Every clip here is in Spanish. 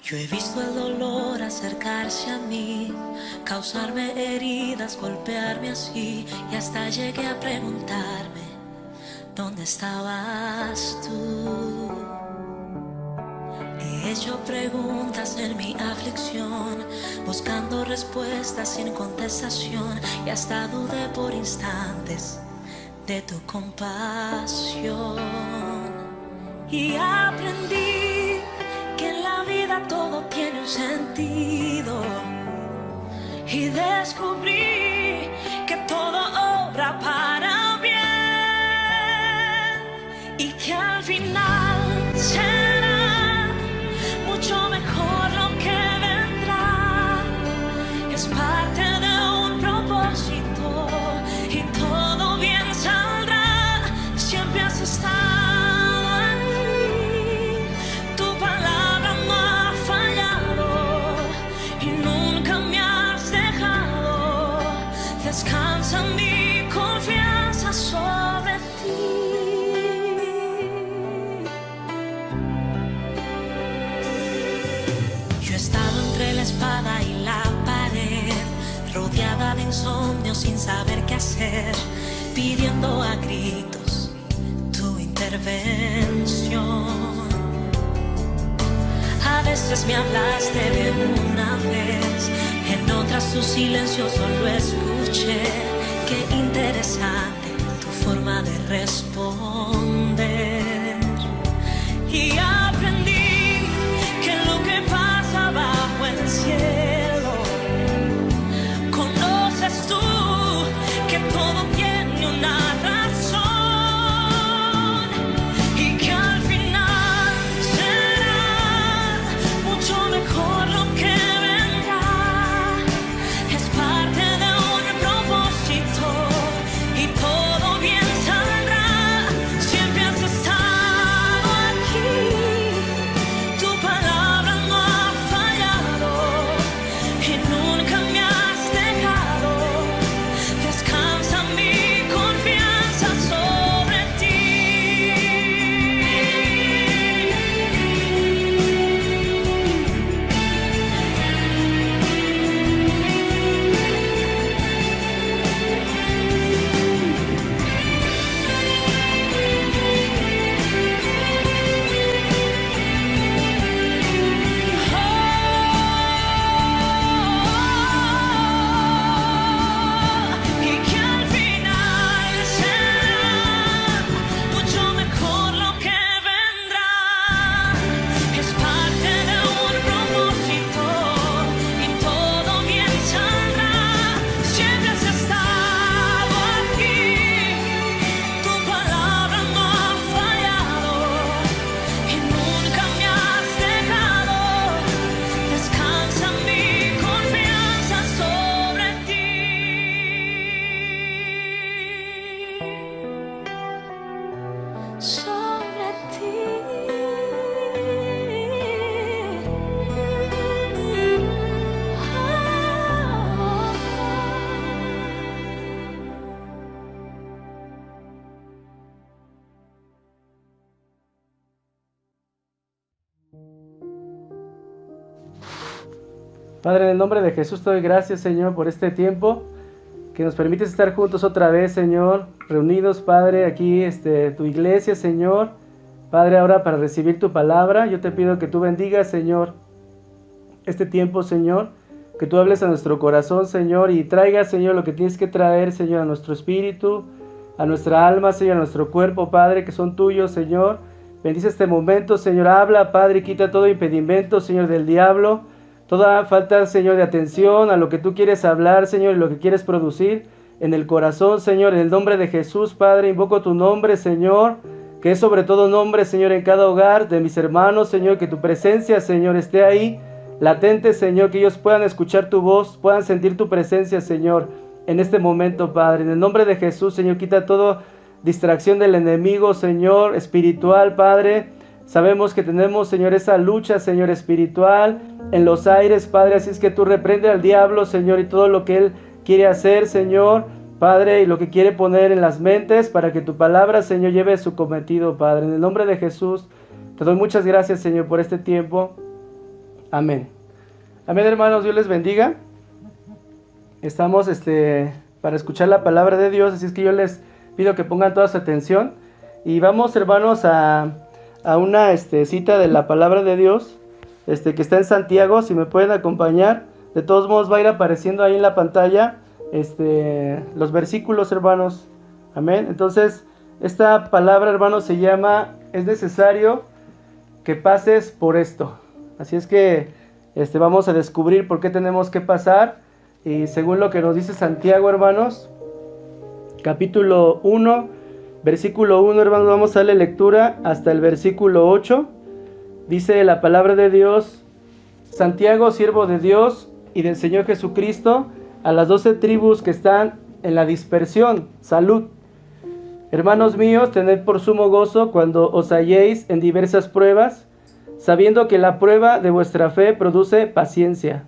Yo he visto el dolor acercarse a mí, causarme heridas, golpearme así, y hasta llegué a preguntarme, ¿dónde estabas tú? He hecho preguntas en mi aflicción, buscando respuestas sin contestación, y hasta dudé por instantes de tu compasión. Y aprendí que en la vida todo tiene un sentido, y descubrí que todo obra para bien, y que al final será mucho mejor lo que vendrá. Es parte de un propósito y todo bien saldrá. Siempre has estado aquí, tu palabra no ha fallado y nunca me has dejado. Descansa mi confianza sobre ti. Yo he estado entre la espada y la pared, rodeada de insomnio sin saber qué hacer, pidiendo a gritos tu intervención. A veces me hablaste de una vez, en otras tu silencio solo escuché. Qué interesante tu forma de responder. Y aprendí que lo que pasa bajo el cielo, conoces tú, que todo tiene una razón, y que al final será mucho mejor lo que vendrá. Es parte de un propósito y todo bien saldrá. Siempre has estado aquí, tu palabra no ha fallado y nunca me has dejado. Descansa mi confianza sobre ti. Y que al final será mucho mejor lo que vendrá. Es parte de un propósito y todo bien saldrá. Siempre has estado aquí, tu palabra no ha fallado y nunca me has dejado. Descansa mi confianza sobre ti. Sobre ti. Padre, en el nombre de Jesús te doy gracias, Señor, por este tiempo que nos permites estar juntos otra vez, Señor, reunidos, Padre, aquí, tu iglesia, Señor. Padre, ahora para recibir tu palabra, yo te pido que tú bendigas, Señor, este tiempo, Señor, que tú hables a nuestro corazón, Señor, y traigas, Señor, lo que tienes que traer, Señor, a nuestro espíritu, a nuestra alma, Señor, a nuestro cuerpo, Padre, que son tuyos, Señor. Bendice este momento, Señor, habla, Padre, y quita todo impedimento, Señor, del diablo. Toda falta, Señor, de atención a lo que tú quieres hablar, Señor, y lo que quieres producir en el corazón, Señor. En el nombre de Jesús, Padre, invoco tu nombre, Señor, que es sobre todo nombre, Señor, en cada hogar de mis hermanos, Señor, que tu presencia, Señor, esté ahí, latente, Señor, que ellos puedan escuchar tu voz, puedan sentir tu presencia, Señor, en este momento, Padre. En el nombre de Jesús, Señor, quita toda distracción del enemigo, Señor, espiritual, Padre. Sabemos que tenemos, Señor, esa lucha, Señor, espiritual en los aires, Padre. Así es que tú reprende al diablo, Señor, y todo lo que él quiere hacer, Señor, Padre, y lo que quiere poner en las mentes para que tu palabra, Señor, lleve su cometido, Padre. En el nombre de Jesús, te doy muchas gracias, Señor, por este tiempo. Amén. Amén, hermanos, Dios les bendiga. Estamos para escuchar la palabra de Dios, así es que yo les pido que pongan toda su atención. Y vamos, hermanos, a una cita de la palabra de Dios, que está en Santiago. Si me pueden acompañar, de todos modos va a ir apareciendo ahí en la pantalla los versículos, hermanos. Amén. Entonces, esta palabra, hermanos, se llama: es necesario que pases por esto. Así es que vamos a descubrir por qué tenemos que pasar. Y según lo que nos dice Santiago, hermanos, capítulo 1, versículo 1, hermanos, vamos a darle lectura hasta el versículo 8. Dice la palabra de Dios: Santiago, siervo de Dios y del Señor Jesucristo, a las 12 tribus que están en la dispersión, salud. Hermanos míos, tened por sumo gozo cuando os halléis en diversas pruebas, sabiendo que la prueba de vuestra fe produce paciencia.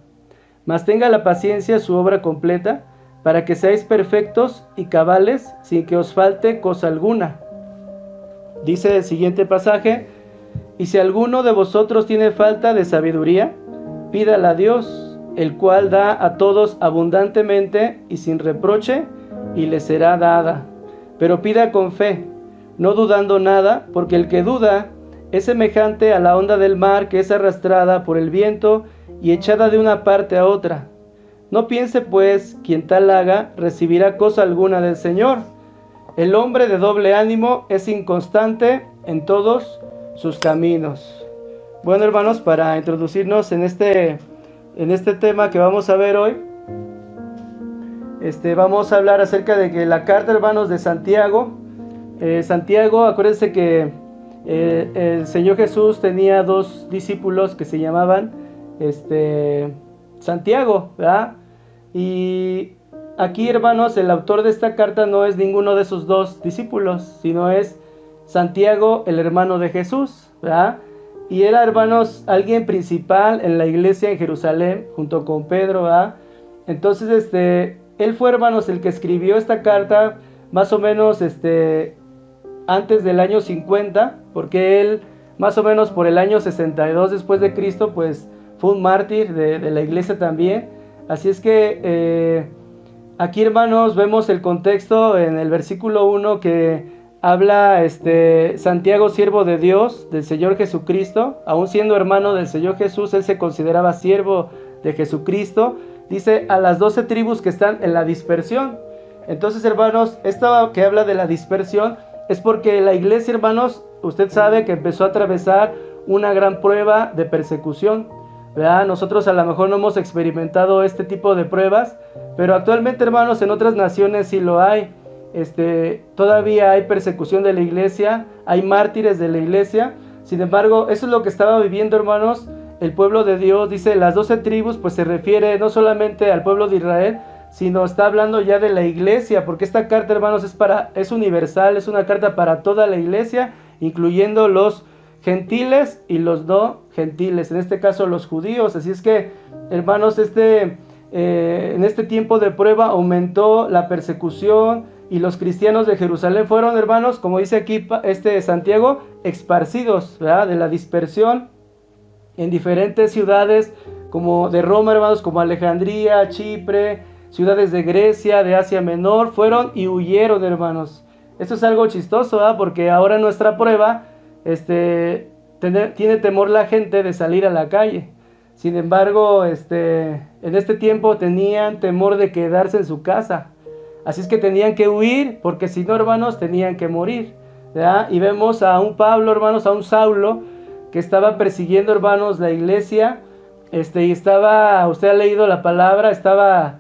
Mas tenga la paciencia su obra completa, para que seáis perfectos y cabales, sin que os falte cosa alguna. Dice el siguiente pasaje: y si alguno de vosotros tiene falta de sabiduría, pídala a Dios, el cual da a todos abundantemente y sin reproche, y le será dada. Pero pida con fe, no dudando nada, porque el que duda es semejante a la onda del mar, que es arrastrada por el viento y echada de una parte a otra. No piense pues quien tal haga recibirá cosa alguna del Señor. El hombre de doble ánimo es inconstante en todos sus caminos. Bueno, hermanos, para introducirnos en este tema que vamos a ver hoy, vamos a hablar acerca de que la carta, hermanos, de Santiago. Santiago, acuérdense que el Señor Jesús tenía 2 discípulos que se llamaban Santiago, ¿verdad? Y aquí, hermanos, el autor de esta carta no es ninguno de esos 2 discípulos, sino es Santiago, el hermano de Jesús, ¿verdad? Y era, hermanos, alguien principal en la iglesia en Jerusalén, junto con Pedro, ¿verdad? Entonces, él fue, hermanos, el que escribió esta carta más o menos antes del año 50, porque él más o menos por el año 62 después de Cristo, pues fue un mártir de la iglesia también. Así es que aquí, hermanos, vemos el contexto en el versículo 1 que habla Santiago, siervo de Dios, del Señor Jesucristo. Aún siendo hermano del Señor Jesús, él se consideraba siervo de Jesucristo. Dice a las 12 tribus que están en la dispersión. Entonces, hermanos, esto que habla de la dispersión es porque la iglesia, hermanos, usted sabe que empezó a atravesar una gran prueba de persecución, ¿verdad? Nosotros a lo mejor no hemos experimentado este tipo de pruebas, pero actualmente, hermanos, en otras naciones sí lo hay. Todavía hay persecución de la iglesia, hay mártires de la iglesia. Sin embargo, eso es lo que estaba viviendo, hermanos, el pueblo de Dios. Dice las 12 tribus, pues se refiere no solamente al pueblo de Israel, sino está hablando ya de la iglesia, porque esta carta, hermanos, es universal, es una carta para toda la iglesia, incluyendo los gentiles y los no gentiles, en este caso los judíos. Así es que, hermanos, en este tiempo de prueba aumentó la persecución, y los cristianos de Jerusalén fueron, hermanos, como dice aquí Santiago, esparcidos, ¿verdad?, de la dispersión en diferentes ciudades como de Roma, hermanos, como Alejandría, Chipre, ciudades de Grecia, de Asia Menor, fueron y huyeron, hermanos. Esto es algo chistoso, ¿verdad? Porque ahora nuestra prueba, tiene temor la gente de salir a la calle. Sin embargo, en este tiempo tenían temor de quedarse en su casa. Así es que tenían que huir, porque si no, hermanos, tenían que morir, ¿verdad? Y vemos a un Pablo, hermanos, a un Saulo, que estaba persiguiendo, hermanos, la iglesia, y estaba, usted ha leído la palabra, estaba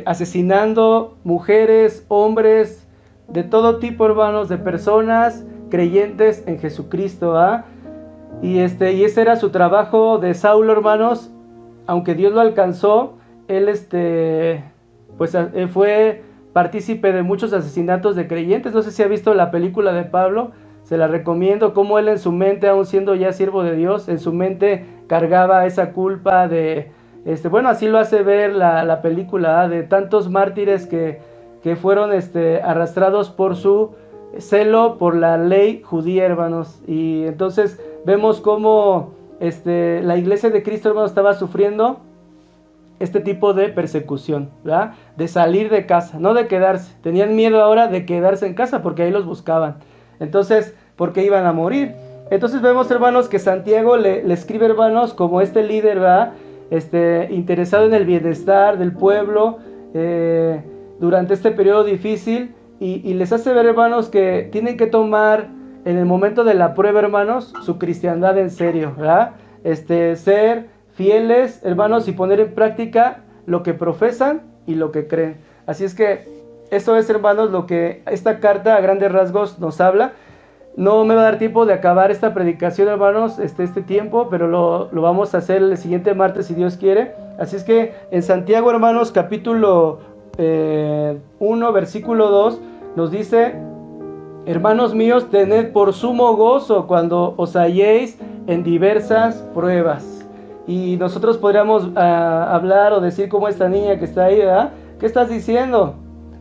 asesinando mujeres, hombres, de todo tipo, hermanos, de personas creyentes en Jesucristo, ¿ah? Y ese era su trabajo de Saulo, hermanos. Aunque Dios lo alcanzó, él pues fue partícipe de muchos asesinatos de creyentes. No sé si ha visto la película de Pablo, se la recomiendo. Cómo él en su mente, aún siendo ya siervo de Dios, en su mente cargaba esa culpa de, bueno, así lo hace ver la película, de tantos mártires que fueron arrastrados por su celo por la ley judía, hermanos. Y entonces vemos cómo la iglesia de Cristo, hermanos, estaba sufriendo este tipo de persecución, ¿verdad? De salir de casa, no de quedarse. Tenían miedo ahora de quedarse en casa porque ahí los buscaban. Entonces, porque iban a morir. Entonces vemos, hermanos, que Santiago le escribe, hermanos, como este líder, ¿verdad? Interesado en el bienestar del pueblo durante este periodo difícil, y les hace ver, hermanos, que tienen que tomar en el momento de la prueba, hermanos, su cristiandad en serio, ¿verdad? Ser fieles, hermanos, y poner en práctica lo que profesan y lo que creen. Así es que eso es, hermanos, lo que esta carta a grandes rasgos nos habla. No me va a dar tiempo de acabar esta predicación, hermanos, este tiempo, pero lo vamos a hacer el siguiente martes, si Dios quiere. Así es que en Santiago, hermanos, capítulo 1, versículo 2, nos dice: hermanos míos, tened por sumo gozo cuando os halléis en diversas pruebas. Y nosotros podríamos hablar o decir como esta niña que está ahí, ¿verdad? ¿Qué estás diciendo?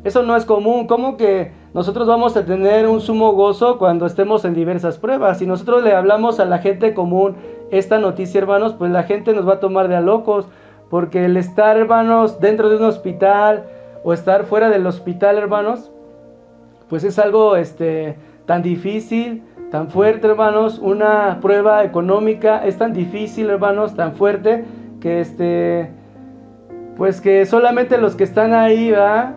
Eso no es común. ¿Cómo que nosotros vamos a tener un sumo gozo cuando estemos en diversas pruebas? Si nosotros le hablamos a la gente común esta noticia, hermanos, pues la gente nos va a tomar de a locos, porque el estar, hermanos, dentro de un hospital o estar fuera del hospital, hermanos, pues es algo tan difícil, tan fuerte, hermanos. Una prueba económica es tan difícil, hermanos, tan fuerte, que pues que solamente los que están ahí, ¿verdad?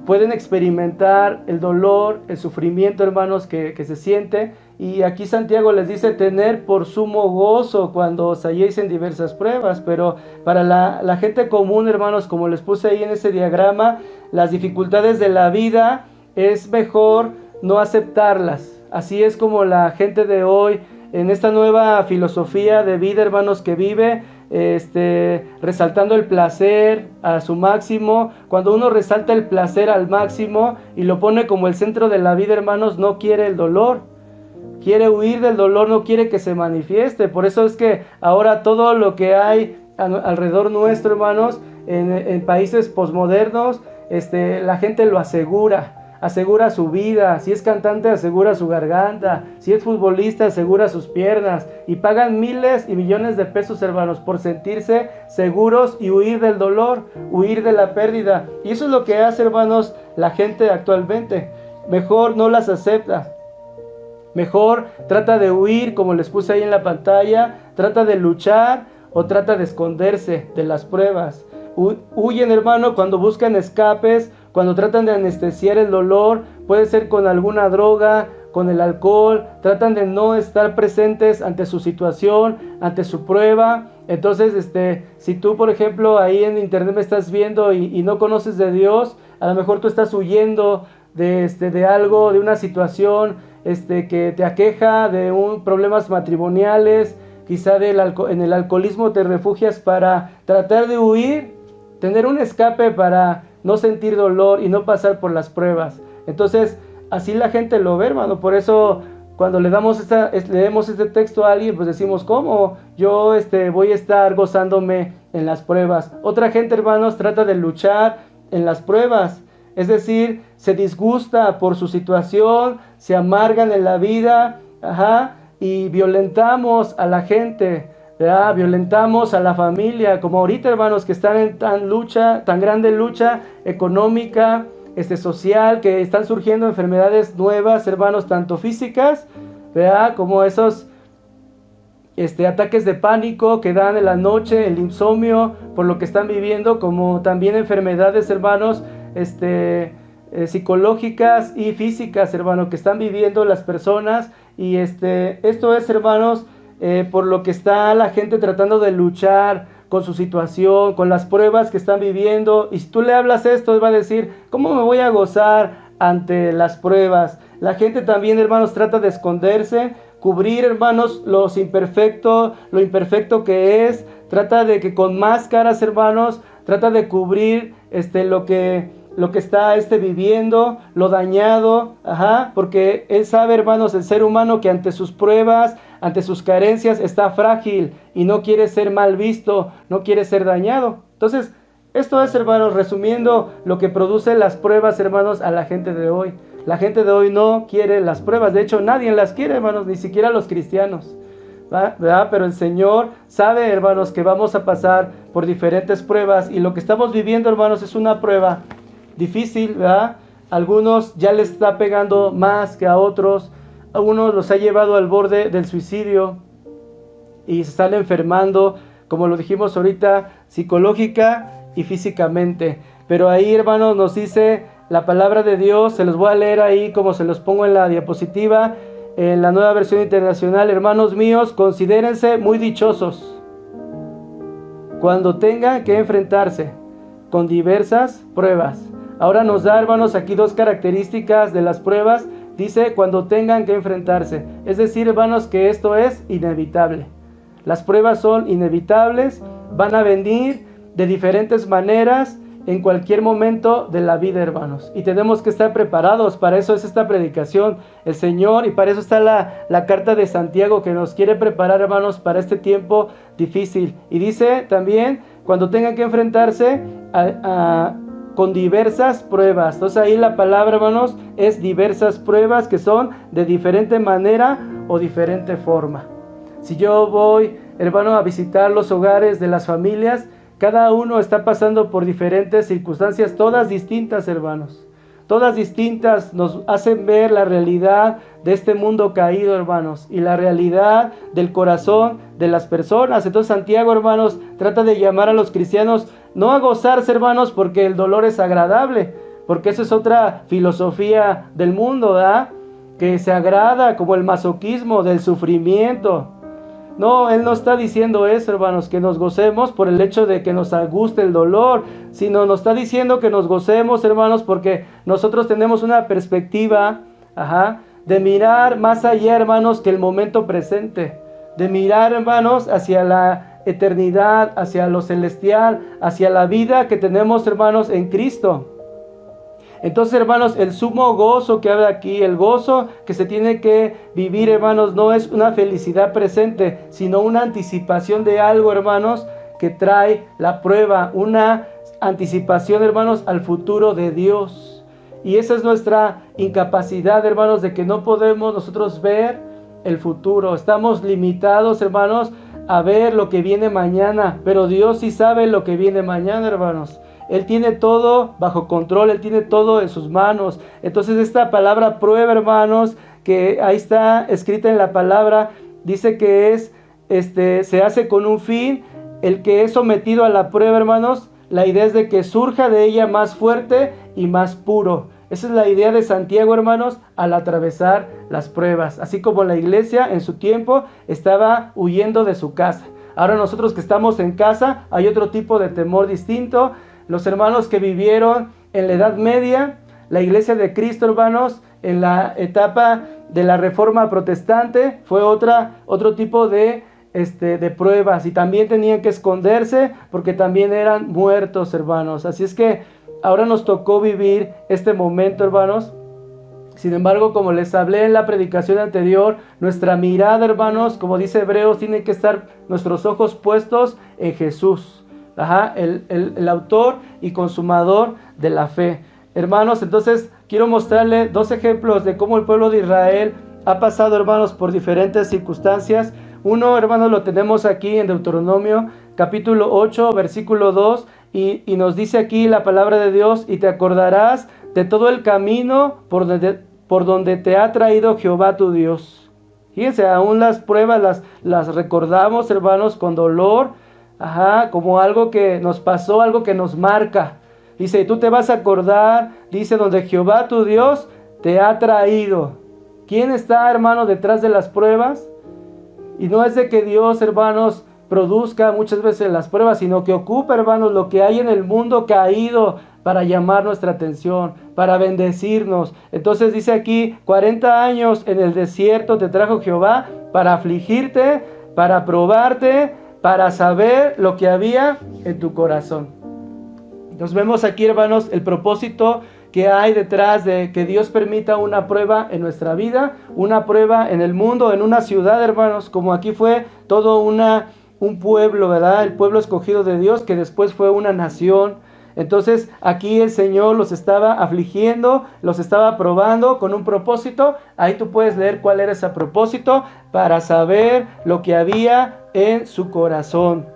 Pueden experimentar el dolor, el sufrimiento, hermanos, que se siente. Y aquí Santiago les dice: tener por sumo gozo cuando os halléis en diversas pruebas. Pero para la gente común, hermanos, como les puse ahí en ese diagrama, las dificultades de la vida es mejor no aceptarlas. Así es como la gente de hoy, en esta nueva filosofía de vida, hermanos, que vive resaltando el placer a su máximo. Cuando uno resalta el placer al máximo y lo pone como el centro de la vida, hermanos, no quiere el dolor, quiere huir del dolor, no quiere que se manifieste. Por eso es que ahora todo lo que hay alrededor nuestro, hermanos, en países posmodernos, la gente lo asegura su vida. Si es cantante, asegura su garganta. Si es futbolista, asegura sus piernas. Y pagan miles y millones de pesos, hermanos, por sentirse seguros y huir del dolor, huir de la pérdida. Y eso es lo que hace, hermanos, la gente actualmente. Mejor no las acepta. Mejor trata de huir, como les puse ahí en la pantalla. Trata de luchar o trata de esconderse de las pruebas. Huyen, hermano, cuando buscan escapes, cuando tratan de anestesiar el dolor. Puede ser con alguna droga, con el alcohol. Tratan de no estar presentes ante su situación, ante su prueba. Entonces, si tú, por ejemplo, ahí en internet me estás viendo y no conoces de Dios, a lo mejor tú estás huyendo de algo, de una situación que te aqueja, de problemas matrimoniales. Quizá en el alcoholismo te refugias para tratar de huir, tener un escape para no sentir dolor y no pasar por las pruebas. Entonces, así la gente lo ve, hermano. Por eso, cuando leemos este texto a alguien, pues decimos: ¿cómo? Yo voy a estar gozándome en las pruebas. Otra gente, hermanos, trata de luchar en las pruebas. Es decir, se disgusta por su situación, se amargan en la vida, y violentamos a la gente, ¿verdad? Violentamos a la familia, como ahorita, hermanos, que están en tan grande lucha económica, social, que están surgiendo enfermedades nuevas, hermanos, tanto físicas, ¿verdad? Como esos ataques de pánico que dan en la noche, el insomnio por lo que están viviendo, como también enfermedades, hermanos, psicológicas y físicas, hermano, que están viviendo las personas. Y esto es, hermanos, por lo que está la gente tratando de luchar con su situación, con las pruebas que están viviendo. Y si tú le hablas esto, él va a decir: ¿cómo me voy a gozar ante las pruebas? La gente también, hermanos, trata de esconderse, cubrir, hermanos, lo imperfecto que es. Trata de que con máscaras, hermanos, trata de cubrir lo que está viviendo, lo dañado, porque él sabe, hermanos, el ser humano, que ante sus pruebas, ante sus carencias, está frágil y no quiere ser mal visto, no quiere ser dañado. Entonces, esto es, hermanos, resumiendo lo que produce las pruebas, hermanos, a la gente de hoy. La gente de hoy no quiere las pruebas. De hecho, nadie las quiere, hermanos, ni siquiera los cristianos. ¿verdad? Pero el Señor sabe, hermanos, que vamos a pasar por diferentes pruebas, y lo que estamos viviendo, hermanos, es una prueba difícil, ¿verdad? Algunos ya les está pegando más que a otros, a unos los ha llevado al borde del suicidio y se están enfermando, como lo dijimos ahorita, psicológica y físicamente. Pero ahí, hermanos, nos dice la palabra de Dios, se los voy a leer ahí como se los pongo en la diapositiva, en la Nueva Versión Internacional. Hermanos míos, considérense muy dichosos cuando tengan que enfrentarse con diversas pruebas. Ahora nos da, hermanos, aquí dos características de las pruebas. Dice, cuando tengan que enfrentarse. Es decir, hermanos, que esto es inevitable. Las pruebas son inevitables, van a venir de diferentes maneras en cualquier momento de la vida, hermanos. Y tenemos que estar preparados. Para eso es esta predicación, el Señor, y para eso está la carta de Santiago, que nos quiere preparar, hermanos, para este tiempo difícil. Y dice también, cuando tengan que enfrentarse con diversas pruebas. Entonces ahí la palabra, hermanos, es diversas pruebas que son de diferente manera o diferente forma. Si yo voy, hermano, a visitar los hogares de las familias, cada uno está pasando por diferentes circunstancias, todas distintas, hermanos. Todas distintas, nos hacen ver la realidad de este mundo caído, hermanos, y la realidad del corazón de las personas. Entonces Santiago, hermanos, trata de llamar a los cristianos no a gozarse, hermanos, porque el dolor es agradable, porque esa es otra filosofía del mundo, ¿verdad? Que se agrada, como el masoquismo del sufrimiento. No, Él no está diciendo eso, hermanos, que nos gocemos por el hecho de que nos guste el dolor, sino nos está diciendo que nos gocemos, hermanos, porque nosotros tenemos una perspectiva, de mirar más allá, hermanos, que el momento presente, de mirar, hermanos, hacia la eternidad, hacia lo celestial, hacia la vida que tenemos, hermanos, en Cristo. Entonces, hermanos, el sumo gozo que habla aquí, el gozo que se tiene que vivir, hermanos, no es una felicidad presente, sino una anticipación de algo, hermanos, que trae la prueba, una anticipación, hermanos, al futuro de Dios. Y esa es nuestra incapacidad, hermanos, de que no podemos nosotros ver el futuro. Estamos limitados, hermanos, a ver lo que viene mañana, pero Dios sí sabe lo que viene mañana, hermanos. Él tiene todo bajo control, Él tiene todo en sus manos. Entonces esta palabra prueba, hermanos, que ahí está escrita en la palabra, dice que se hace con un fin. El que es sometido a la prueba, hermanos, la idea es de que surja de ella más fuerte y más puro. Esa es la idea de Santiago, hermanos, al atravesar las pruebas. Así como la iglesia en su tiempo estaba huyendo de su casa. Ahora nosotros que estamos en casa, hay otro tipo de temor distinto. Los hermanos que vivieron en la Edad Media, la iglesia de Cristo, hermanos, en la etapa de la Reforma Protestante, fue otro tipo de pruebas, y también tenían que esconderse porque también eran muertos, hermanos. Así es que ahora nos tocó vivir este momento, hermanos. Sin embargo, como les hablé en la predicación anterior, nuestra mirada, hermanos, como dice Hebreos, tiene que estar nuestros ojos puestos en Jesús. El autor y consumador de la fe. Hermanos, entonces quiero mostrarle dos ejemplos de cómo el pueblo de Israel ha pasado, hermanos, por diferentes circunstancias. Uno, hermanos, lo tenemos aquí en Deuteronomio, capítulo 8, versículo 2, y nos dice aquí la palabra de Dios: y te acordarás de todo el camino por donde te ha traído Jehová tu Dios. Fíjense, aún las pruebas las recordamos, hermanos, con dolor, como algo que nos pasó, algo que nos marca. Dice, y tú te vas a acordar, dice, donde Jehová tu Dios te ha traído. ¿Quién está, hermano, detrás de las pruebas? Y no es de que Dios, hermanos, produzca muchas veces las pruebas, sino que ocupa, hermanos, lo que hay en el mundo caído para llamar nuestra atención, para bendecirnos. Entonces dice aquí, 40 años en el desierto te trajo Jehová para afligirte, para probarte, para saber lo que había en tu corazón. Entonces vemos aquí, hermanos, el propósito que hay detrás de que Dios permita una prueba en nuestra vida, una prueba en el mundo, en una ciudad, hermanos, como aquí fue todo un pueblo, ¿verdad? El pueblo escogido de Dios, que después fue una nación. Entonces aquí el Señor los estaba afligiendo, los estaba probando con un propósito. Ahí tú puedes leer cuál era ese propósito para saber lo que había en su corazón.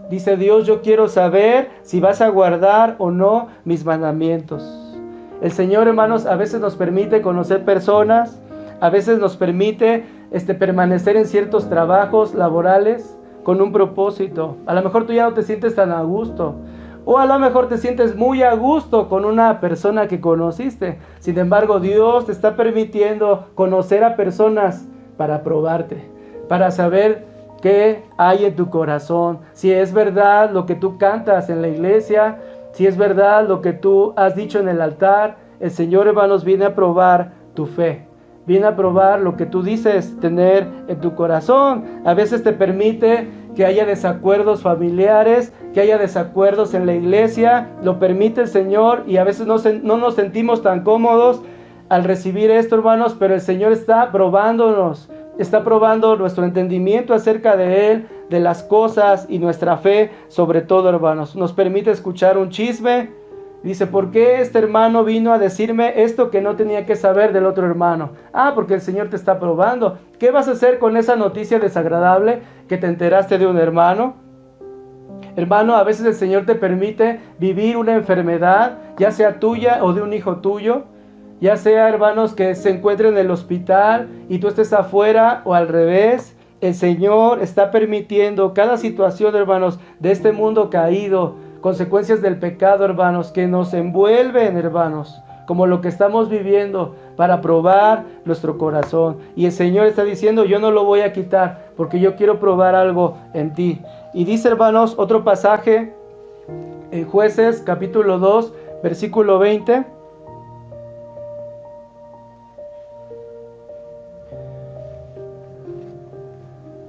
Dice Dios, yo quiero saber si vas a guardar o no mis mandamientos. El Señor, hermanos, a veces nos permite conocer personas, a veces nos permite permanecer en ciertos trabajos laborales con un propósito. A lo mejor tú ya no te sientes tan a gusto, o a lo mejor te sientes muy a gusto con una persona que conociste. Sin embargo, Dios te está permitiendo conocer a personas para probarte, para saber qué hay en tu corazón, si es verdad lo que tú cantas en la iglesia, si es verdad lo que tú has dicho en el altar. El Señor, hermanos, viene a probar tu fe. Viene a probar lo que tú dices tener en tu corazón. A veces te permite que haya desacuerdos familiares, que haya desacuerdos en la iglesia. Lo permite el Señor y a veces no nos sentimos tan cómodos al recibir esto, hermanos, pero el Señor está probándonos. Está probando nuestro entendimiento acerca de Él, de las cosas y nuestra fe sobre todo, hermanos. Nos permite escuchar un chisme. Dice, ¿por qué este hermano vino a decirme esto que no tenía que saber del otro hermano? Ah, porque el Señor te está probando. ¿Qué vas a hacer con esa noticia desagradable que te enteraste de un hermano? Hermano, a veces el Señor te permite vivir una enfermedad, ya sea tuya o de un hijo tuyo. Ya sea, hermanos, que se encuentre en el hospital y tú estés afuera o al revés. El Señor está permitiendo cada situación, hermanos, de este mundo caído, consecuencias del pecado, hermanos, que nos envuelven, hermanos, como lo que estamos viviendo, para probar nuestro corazón. Y el Señor está diciendo, yo no lo voy a quitar, porque yo quiero probar algo en ti. Y dice, hermanos, otro pasaje en Jueces, capítulo 2, versículo 20.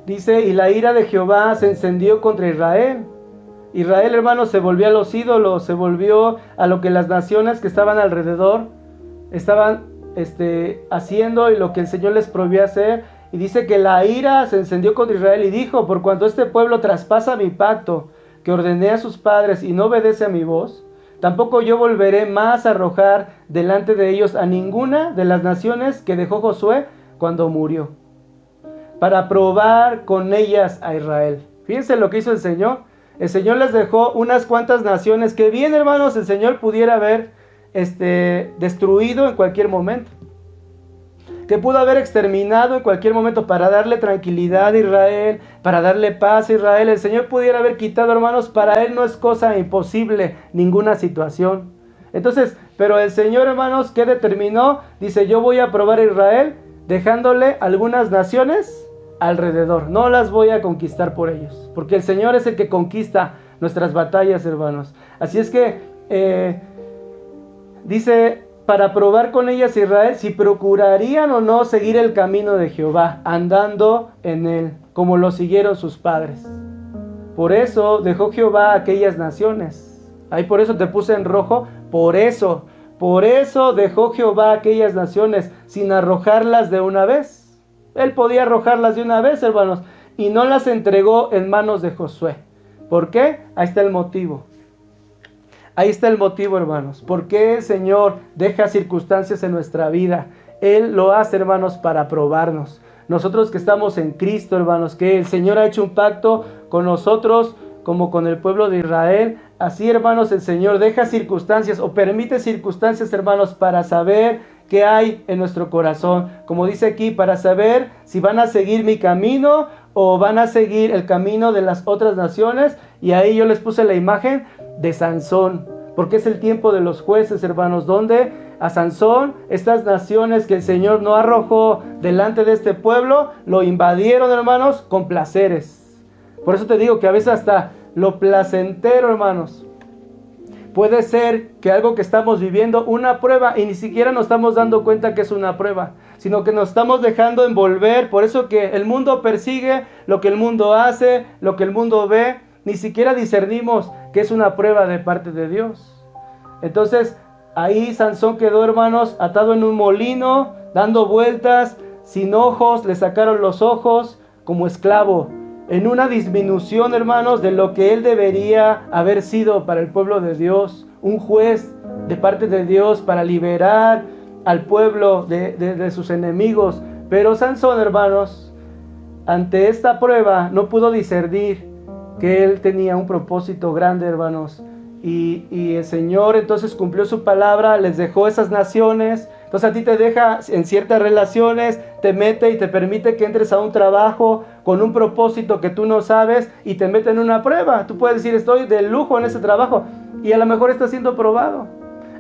Dice, y la ira de Jehová se encendió contra Israel. Israel, hermanos, se volvió a los ídolos, se volvió a lo que las naciones que estaban alrededor estaban haciendo y lo que el Señor les prohibió hacer. Y dice que la ira se encendió contra Israel y dijo, por cuanto este pueblo traspasa mi pacto que ordené a sus padres y no obedece a mi voz, tampoco yo volveré más a arrojar delante de ellos a ninguna de las naciones que dejó Josué cuando murió, para probar con ellas a Israel. Fíjense lo que hizo el Señor. El Señor les dejó unas cuantas naciones que bien, hermanos, el Señor pudiera haber destruido en cualquier momento, que pudo haber exterminado en cualquier momento para darle tranquilidad a Israel, para darle paz a Israel. El Señor pudiera haber quitado, hermanos, para Él no es cosa imposible ninguna situación. Entonces, pero el Señor, hermanos, ¿qué determinó? Dice, yo voy a probar a Israel dejándole algunas naciones alrededor, no las voy a conquistar por ellos, porque el Señor es el que conquista nuestras batallas, hermanos. Así es que dice, para probar con ellas Israel si procurarían o no seguir el camino de Jehová, andando en él, como lo siguieron sus padres. Por eso dejó Jehová aquellas naciones. Ahí por eso te puse en rojo, por eso dejó Jehová aquellas naciones sin arrojarlas de una vez. Él podía arrojarlas de una vez, hermanos, y no las entregó en manos de Josué. ¿Por qué? Ahí está el motivo. Ahí está el motivo, hermanos. ¿Por qué el Señor deja circunstancias en nuestra vida? Él lo hace, hermanos, para probarnos. Nosotros que estamos en Cristo, hermanos, que el Señor ha hecho un pacto con nosotros como con el pueblo de Israel. Así, hermanos, el Señor deja circunstancias o permite circunstancias, hermanos, para saber qué hay en nuestro corazón. Como dice aquí, para saber si van a seguir mi camino o van a seguir el camino de las otras naciones. Y ahí yo les puse la imagen de Sansón, porque es el tiempo de los jueces, hermanos, donde a Sansón, estas naciones que el Señor no arrojó delante de este pueblo, lo invadieron, hermanos, con placeres. Por eso te digo que a veces hasta lo placentero, hermanos, puede ser que algo que estamos viviendo, una prueba, y ni siquiera nos estamos dando cuenta que es una prueba, sino que nos estamos dejando envolver. Por eso que el mundo persigue lo que el mundo hace, lo que el mundo ve, ni siquiera discernimos que es una prueba de parte de Dios. Entonces, ahí Sansón quedó, hermanos, atado en un molino, dando vueltas, sin ojos, le sacaron los ojos, como esclavo. en una disminución, hermanos, de lo que él debería haber sido para el pueblo de Dios, un juez de parte de Dios para liberar al pueblo de sus enemigos. Pero Sansón, hermanos, ante esta prueba no pudo discernir que él tenía un propósito grande, hermanos, y el Señor entonces cumplió su palabra, les dejó esas naciones. Entonces a ti te deja en ciertas relaciones, te mete y te permite que entres a un trabajo con un propósito que tú no sabes y te mete en una prueba. Tú puedes decir, estoy de lujo en ese trabajo, y a lo mejor está siendo probado.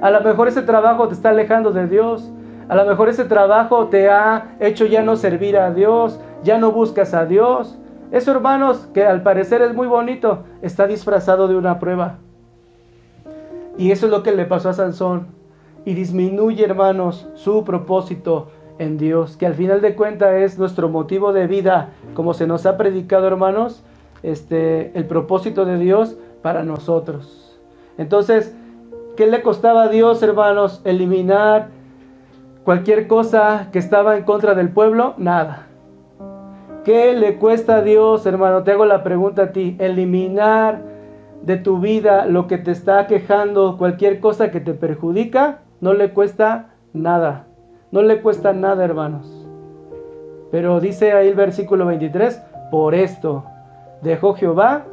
A lo mejor ese trabajo te está alejando de Dios. A lo mejor ese trabajo te ha hecho ya no servir a Dios, ya no buscas a Dios. Eso, hermanos, que al parecer es muy bonito, está disfrazado de una prueba. Y eso es lo que le pasó a Sansón. Y disminuye, hermanos, su propósito en Dios, que al final de cuentas es nuestro motivo de vida, como se nos ha predicado, hermanos, el propósito de Dios para nosotros. Entonces, ¿qué le costaba a Dios, hermanos, eliminar cualquier cosa que estaba en contra del pueblo? Nada. ¿Qué le cuesta a Dios, hermano? Te hago la pregunta a ti, eliminar de tu vida lo que te está quejando, cualquier cosa que te perjudica. No le cuesta nada. No le cuesta nada, hermanos. Pero dice ahí el versículo 23, por esto dejó Jehová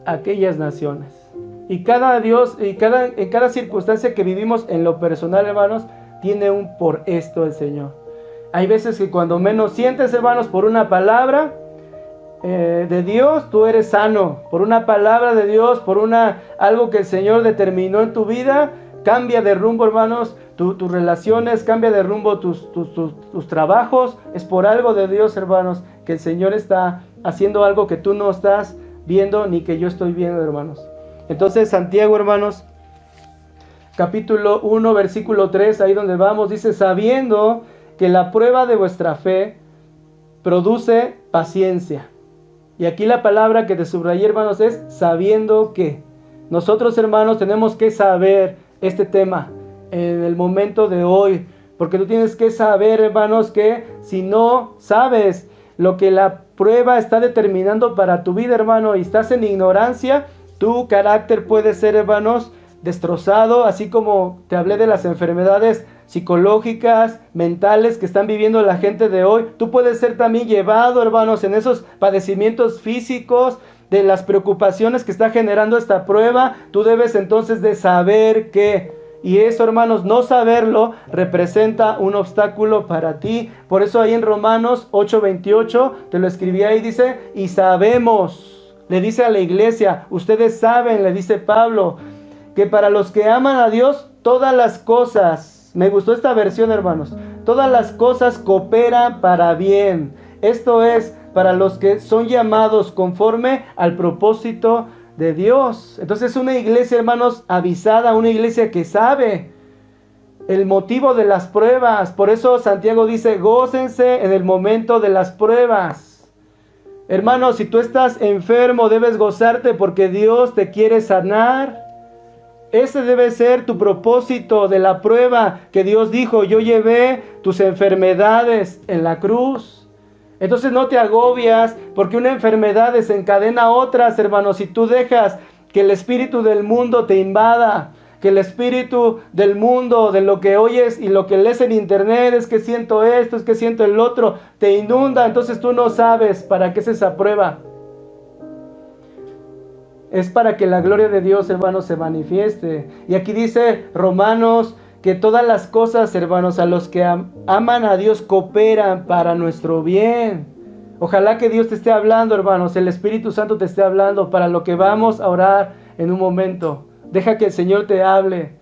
aquellas naciones. Y cada Dios, en cada circunstancia que vivimos en lo personal, hermanos, tiene un por esto el Señor. Hay veces que cuando menos sientes, hermanos, por una palabra de Dios, tú eres sano. Por una palabra de Dios, por algo que el Señor determinó en tu vida, cambia de rumbo, hermanos, tus relaciones, cambia de rumbo tus trabajos. Es por algo de Dios, hermanos, que el Señor está haciendo algo que tú no estás viendo ni que yo estoy viendo, hermanos. Entonces Santiago, hermanos, capítulo 1, versículo 3, ahí donde vamos, dice, sabiendo que la prueba de vuestra fe produce paciencia. Y aquí la palabra que te subrayé, hermanos, es sabiendo que. Nosotros, hermanos, tenemos que saber este tema en el momento de hoy, porque tú tienes que saber, hermanos, que si no sabes lo que la prueba está determinando para tu vida, hermano, y estás en ignorancia, tu carácter puede ser, hermanos, destrozado, así como te hablé de las enfermedades psicológicas, mentales que están viviendo la gente de hoy. Tú puedes ser también llevado, hermanos, en esos padecimientos físicos, de las preocupaciones que está generando esta prueba. Tú debes entonces de saber que, y eso, hermanos, no saberlo representa un obstáculo para ti. Por eso ahí en Romanos 8:28, te lo escribí ahí, dice, y sabemos, le dice a la iglesia, ustedes saben, le dice Pablo, que para los que aman a Dios, todas las cosas, me gustó esta versión, hermanos, todas las cosas cooperan para bien. Esto es, para los que son llamados conforme al propósito de Dios. Entonces una iglesia, hermanos, avisada, una iglesia que sabe el motivo de las pruebas. Por eso Santiago dice, gócense en el momento de las pruebas. Hermanos, si tú estás enfermo, debes gozarte porque Dios te quiere sanar. Ese debe ser tu propósito de la prueba, que Dios dijo, yo llevé tus enfermedades en la cruz. Entonces no te agobias porque una enfermedad desencadena otras, hermanos. Si tú dejas que el espíritu del mundo te invada, que el espíritu del mundo, de lo que oyes y lo que lees en internet, es que siento esto, es que siento el otro, te inunda, entonces tú no sabes para qué es esa prueba. Es para que la gloria de Dios, hermanos, se manifieste. Y aquí dice Romanos que todas las cosas, hermanos, a los que aman a Dios cooperan para nuestro bien. Ojalá que Dios te esté hablando, hermanos, el Espíritu Santo te esté hablando para lo que vamos a orar en un momento. Deja que el Señor te hable,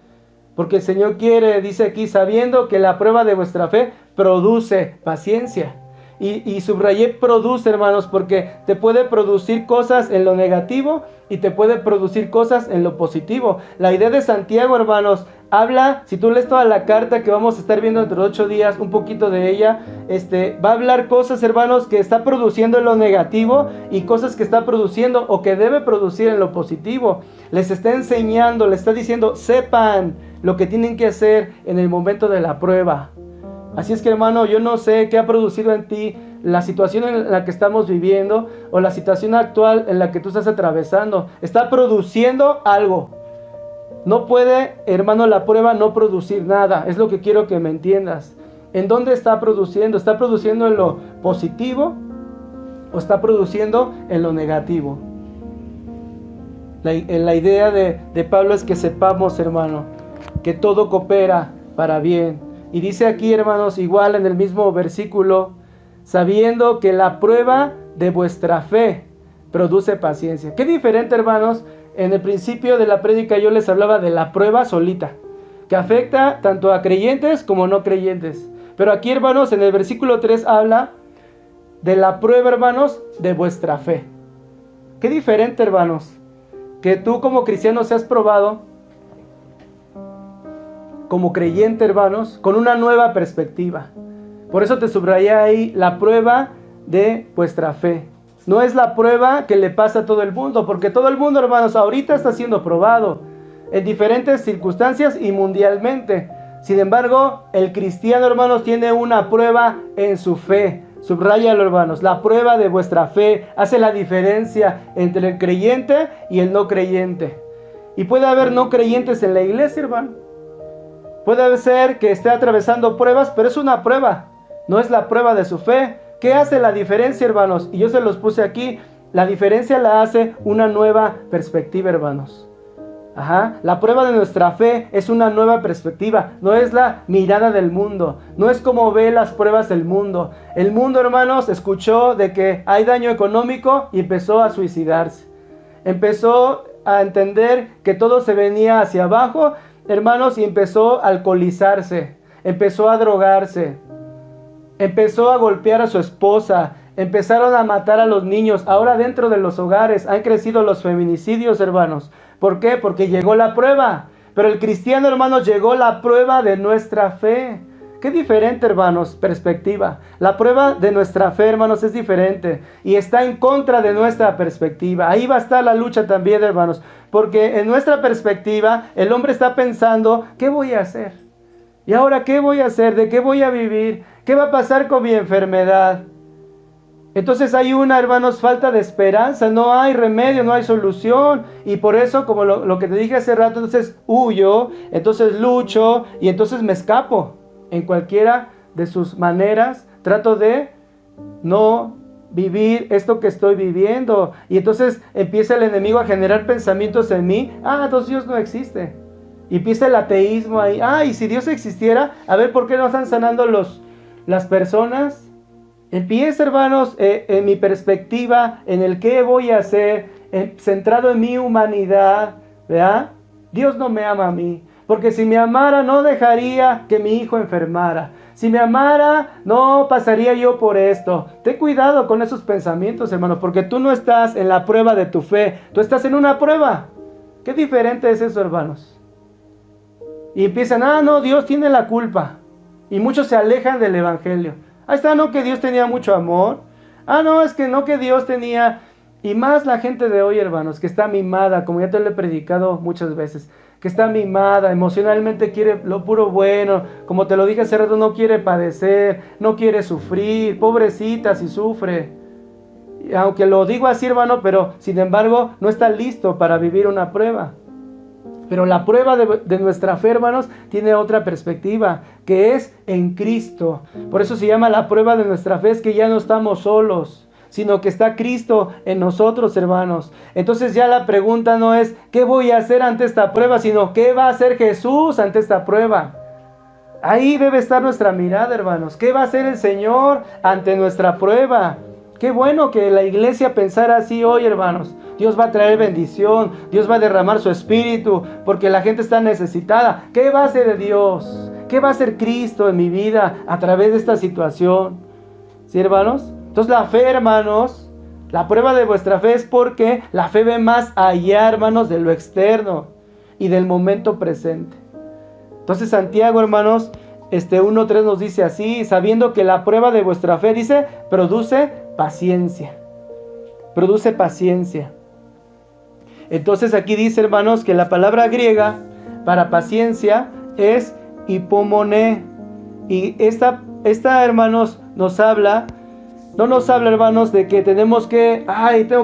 porque el Señor quiere, dice aquí, sabiendo que la prueba de vuestra fe produce paciencia. Y subrayé produce, hermanos, porque te puede producir cosas en lo negativo y te puede producir cosas en lo positivo. La idea de Santiago, hermanos, habla, si tú lees toda la carta que vamos a estar viendo dentro de 8 días, un poquito de ella, va a hablar cosas, hermanos, que está produciendo en lo negativo y cosas que está produciendo o que debe producir en lo positivo. Les está enseñando, les está diciendo, sepan lo que tienen que hacer en el momento de la prueba. Así es que, hermano, yo no sé qué ha producido en ti la situación en la que estamos viviendo o la situación actual en la que tú estás atravesando. Está produciendo algo. No puede, hermano, la prueba no producir nada. Es lo que quiero que me entiendas. ¿En dónde está produciendo? ¿Está produciendo en lo positivo o está produciendo en lo negativo? La idea de Pablo es que sepamos, hermano, que todo coopera para bien. Y dice aquí, hermanos, igual en el mismo versículo, sabiendo que la prueba de vuestra fe produce paciencia. Qué diferente, hermanos. En el principio de la prédica yo les hablaba de la prueba solita, que afecta tanto a creyentes como no creyentes. Pero aquí, hermanos, en el versículo 3 habla de la prueba, hermanos, de vuestra fe. Qué diferente, hermanos, que tú como cristiano seas probado, como creyente, hermanos, con una nueva perspectiva. Por eso te subrayé ahí la prueba de vuestra fe. No es la prueba que le pasa a todo el mundo, porque todo el mundo, hermanos, ahorita está siendo probado en diferentes circunstancias y mundialmente. Sin embargo, el cristiano, hermanos, tiene una prueba en su fe. Subráyalo, hermanos. La prueba de vuestra fe hace la diferencia entre el creyente y el no creyente. Y puede haber no creyentes en la iglesia, hermano. Puede ser que esté atravesando pruebas, pero es una prueba. No es la prueba de su fe. ¿Qué hace la diferencia, hermanos? Y yo se los puse aquí. La diferencia la hace una nueva perspectiva, hermanos. La prueba de nuestra fe es una nueva perspectiva. No es la mirada del mundo. No es como ve las pruebas del mundo. El mundo, hermanos, escuchó de que hay daño económico y empezó a suicidarse. Empezó a entender que todo se venía hacia abajo, hermanos, y empezó a alcoholizarse. Empezó a drogarse. Empezó a golpear a su esposa. Empezaron a matar a los niños. Ahora dentro de los hogares han crecido los feminicidios, hermanos. ¿Por qué? Porque llegó la prueba. Pero el cristiano, hermanos, llegó la prueba de nuestra fe. Qué diferente, hermanos, perspectiva. La prueba de nuestra fe, hermanos, es diferente. Y está en contra de nuestra perspectiva. Ahí va a estar la lucha también, hermanos. Porque en nuestra perspectiva, el hombre está pensando, ¿qué voy a hacer? ¿Y ahora qué voy a hacer? ¿De qué voy a vivir? ¿Qué va a pasar con mi enfermedad? Entonces hay una, hermanos, falta de esperanza, no hay remedio, no hay solución. Y por eso, como lo que te dije hace rato, entonces huyo, entonces lucho y entonces me escapo. En cualquiera de sus maneras trato de no vivir esto que estoy viviendo. Y entonces empieza el enemigo a generar pensamientos en mí. Entonces Dios no existe. Y empieza el ateísmo ahí. Y si Dios existiera, a ver por qué no están sanando las personas. Empieza, hermanos, en mi perspectiva, en el qué voy a hacer, centrado en mi humanidad, ¿verdad? Dios no me ama a mí, porque si me amara no dejaría que mi hijo enfermara. Si me amara no pasaría yo por esto. Ten cuidado con esos pensamientos, hermanos, porque tú no estás en la prueba de tu fe, tú estás en una prueba. Qué diferente es eso, hermanos. Y empiezan, no, Dios tiene la culpa. Y muchos se alejan del evangelio. Ahí está, no que Dios tenía mucho amor. No, es que no que Dios tenía. Y más la gente de hoy, hermanos, que está mimada, como ya te lo he predicado muchas veces, que está mimada, emocionalmente quiere lo puro bueno, como te lo dije hace rato, no quiere padecer, no quiere sufrir, pobrecita si sufre. Y aunque lo digo así, hermano, pero sin embargo no está listo para vivir una prueba. Pero la prueba de nuestra fe, hermanos, tiene otra perspectiva, que es en Cristo. Por eso se llama la prueba de nuestra fe, es que ya no estamos solos, sino que está Cristo en nosotros, hermanos. Entonces ya la pregunta no es, ¿qué voy a hacer ante esta prueba? Sino, ¿qué va a hacer Jesús ante esta prueba? Ahí debe estar nuestra mirada, hermanos. ¿Qué va a hacer el Señor ante nuestra prueba? Qué bueno que la iglesia pensara así hoy, hermanos. Dios va a traer bendición, Dios va a derramar su espíritu, porque la gente está necesitada. ¿Qué va a hacer Dios? ¿Qué va a hacer Cristo en mi vida a través de esta situación? ¿Sí, hermanos? Entonces la fe, hermanos, la prueba de vuestra fe es porque la fe ve más allá, hermanos, de lo externo y del momento presente. Entonces Santiago, hermanos, 1:3 nos dice así, sabiendo que la prueba de vuestra fe, dice, produce paciencia. Produce paciencia. Entonces aquí dice, hermanos, que la palabra griega para paciencia es hipomone. Y esta, hermanos, nos habla, no nos habla, hermanos, de que tengo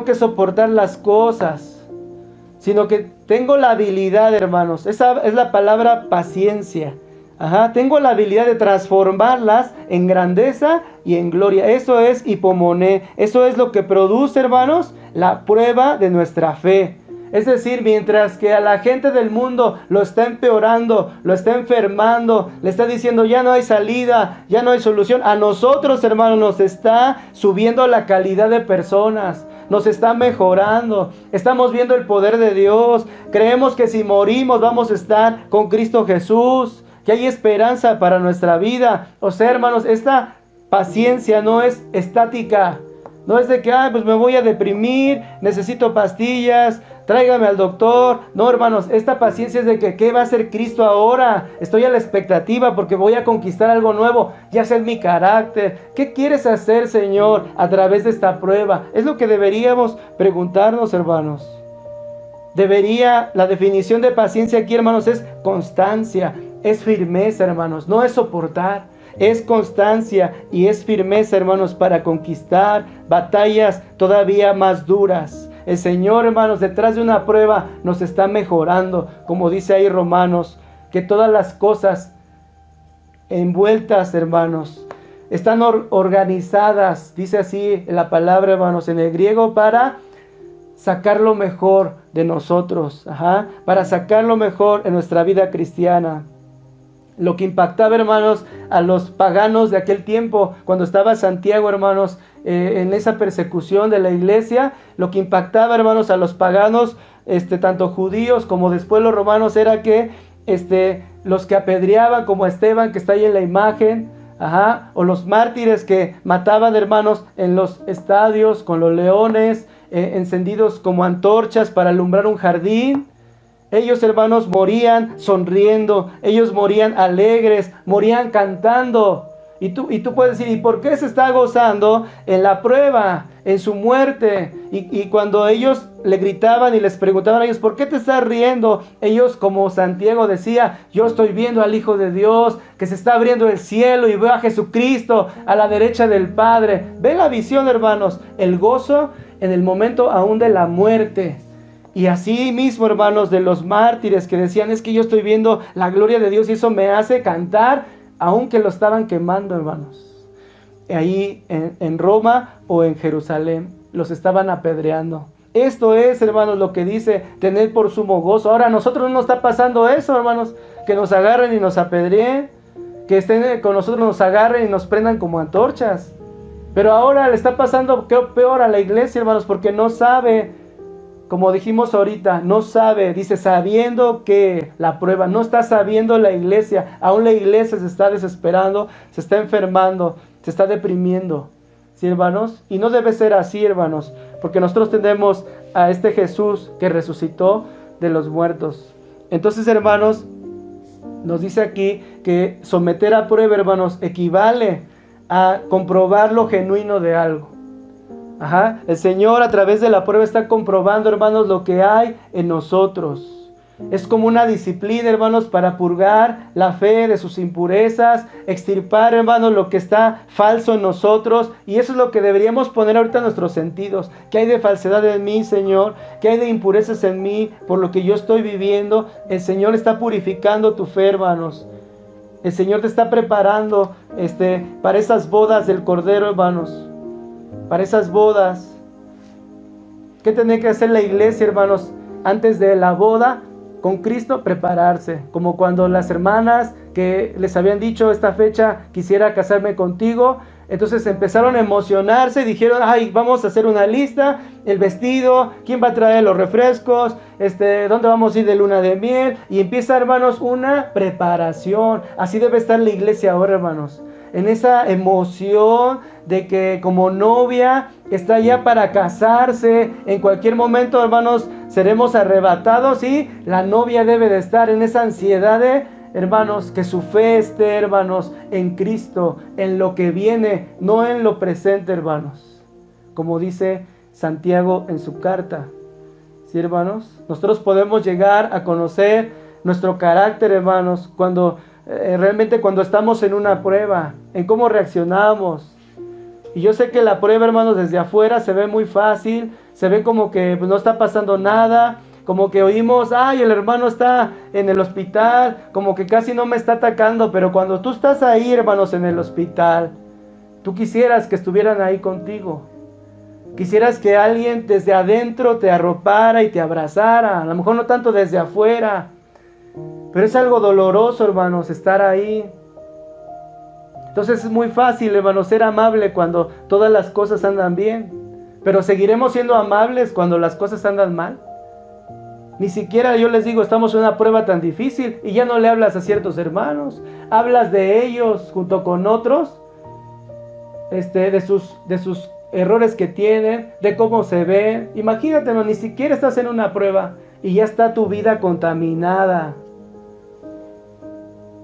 que soportar las cosas, sino que tengo la habilidad, hermanos, esa es la palabra paciencia. Tengo la habilidad de transformarlas en grandeza y en gloria. Eso es hipomoné. Eso es lo que produce, hermanos, la prueba de nuestra fe. Es decir, mientras que a la gente del mundo lo está empeorando, lo está enfermando, le está diciendo ya no hay salida, ya no hay solución, a nosotros, hermanos, nos está subiendo la calidad de personas, nos está mejorando, estamos viendo el poder de Dios, creemos que si morimos vamos a estar con Cristo Jesús, que hay esperanza para nuestra vida. O sea, hermanos, esta paciencia no es estática, no es de que pues me voy a deprimir, necesito pastillas, tráigame al doctor. No, hermanos, esta paciencia es de que ¿qué va a hacer Cristo ahora? Estoy a la expectativa porque voy a conquistar algo nuevo, ya sea en mi carácter. ¿Qué quieres hacer, Señor, a través de esta prueba? Es lo que deberíamos preguntarnos, hermanos. La definición de paciencia aquí, hermanos, es constancia, es firmeza, hermanos, no es soportar. Es constancia y es firmeza, hermanos, para conquistar batallas todavía más duras. El Señor, hermanos, detrás de una prueba nos está mejorando, como dice ahí Romanos, que todas las cosas envueltas, hermanos, están organizadas, dice así la palabra, hermanos, en el griego, para sacar lo mejor de nosotros, para sacar lo mejor en nuestra vida cristiana. Lo que impactaba, hermanos, a los paganos de aquel tiempo, cuando estaba Santiago, hermanos, en esa persecución de la iglesia, lo que impactaba, hermanos, a los paganos, tanto judíos como después los romanos, era que los que apedreaban, como Esteban, que está ahí en la imagen, o los mártires que mataban, hermanos, en los estadios con los leones, encendidos como antorchas para alumbrar un jardín. Ellos, hermanos, morían sonriendo, ellos morían alegres, morían cantando. Y tú puedes decir, ¿y por qué se está gozando en la prueba, en su muerte? Y cuando ellos le gritaban y les preguntaban a ellos, ¿por qué te estás riendo? Ellos, como Santiago decía, yo estoy viendo al Hijo de Dios, que se está abriendo el cielo y veo a Jesucristo a la derecha del Padre. Ve la visión, hermanos, el gozo en el momento aún de la muerte. Y así mismo, hermanos, de los mártires que decían, es que yo estoy viendo la gloria de Dios y eso me hace cantar, aunque lo estaban quemando, hermanos. Ahí en Roma o en Jerusalén, los estaban apedreando. Esto es, hermanos, lo que dice tener por sumo gozo. Ahora a nosotros no nos está pasando eso, hermanos, que nos agarren y nos apedreen, que estén con nosotros, nos agarren y nos prendan como antorchas. Pero ahora le está pasando peor a la iglesia, hermanos, porque no sabe. Como dijimos ahorita, no sabe, dice, sabiendo que la prueba, no está sabiendo la iglesia, aún la iglesia se está desesperando, se está enfermando, se está deprimiendo, ¿sí, hermanos? Y no debe ser así, hermanos, porque nosotros tenemos a este Jesús que resucitó de los muertos. Entonces, hermanos, nos dice aquí que someter a prueba, hermanos, equivale a comprobar lo genuino de algo. El Señor a través de la prueba está comprobando, hermanos, lo que hay en nosotros. Es como una disciplina, hermanos, para purgar la fe de sus impurezas, extirpar, hermanos, lo que está falso en nosotros. Y eso es lo que deberíamos poner ahorita en nuestros sentidos. ¿Qué hay de falsedad en mí, Señor? ¿Qué hay de impurezas en mí por lo que yo estoy viviendo? El Señor está purificando tu fe, hermanos. El Señor te está preparando para esas bodas del Cordero, hermanos. Para esas bodas. ¿Qué tiene que hacer la iglesia, hermanos? Antes de la boda con Cristo, prepararse. Como cuando las hermanas que les habían dicho esta fecha, quisiera casarme contigo. Entonces empezaron a emocionarse y dijeron, vamos a hacer una lista, el vestido, quién va a traer los refrescos, dónde vamos a ir de luna de miel. Y empieza, hermanos, una preparación. Así debe estar la iglesia ahora, hermanos. En esa emoción de que como novia está ya para casarse. En cualquier momento, hermanos, seremos arrebatados y la novia debe de estar en esa ansiedad de, hermanos, que su fe esté, hermanos, en Cristo, en lo que viene, no en lo presente, hermanos. Como dice Santiago en su carta. ¿Sí, hermanos? Nosotros podemos llegar a conocer nuestro carácter, hermanos, cuando realmente cuando estamos en una prueba, en cómo reaccionamos. Y yo sé que la prueba, hermanos, desde afuera se ve muy fácil, se ve como que pues, no está pasando nada, como que oímos, ay, el hermano está en el hospital, como que casi no me está atacando, pero cuando tú estás ahí, hermanos, en el hospital, tú quisieras que estuvieran ahí contigo. Quisieras que alguien desde adentro te arropara y te abrazara, a lo mejor no tanto desde afuera, pero es algo doloroso, hermanos, estar ahí. Entonces es muy fácil, hermanos, ser amable cuando todas las cosas andan bien, pero seguiremos siendo amables cuando las cosas andan mal. Ni siquiera, yo les digo, estamos en una prueba tan difícil y ya no le hablas a ciertos hermanos, hablas de ellos junto con otros, de sus errores que tienen, de cómo se ven. Imagínate, no, ni siquiera estás en una prueba y ya está tu vida contaminada.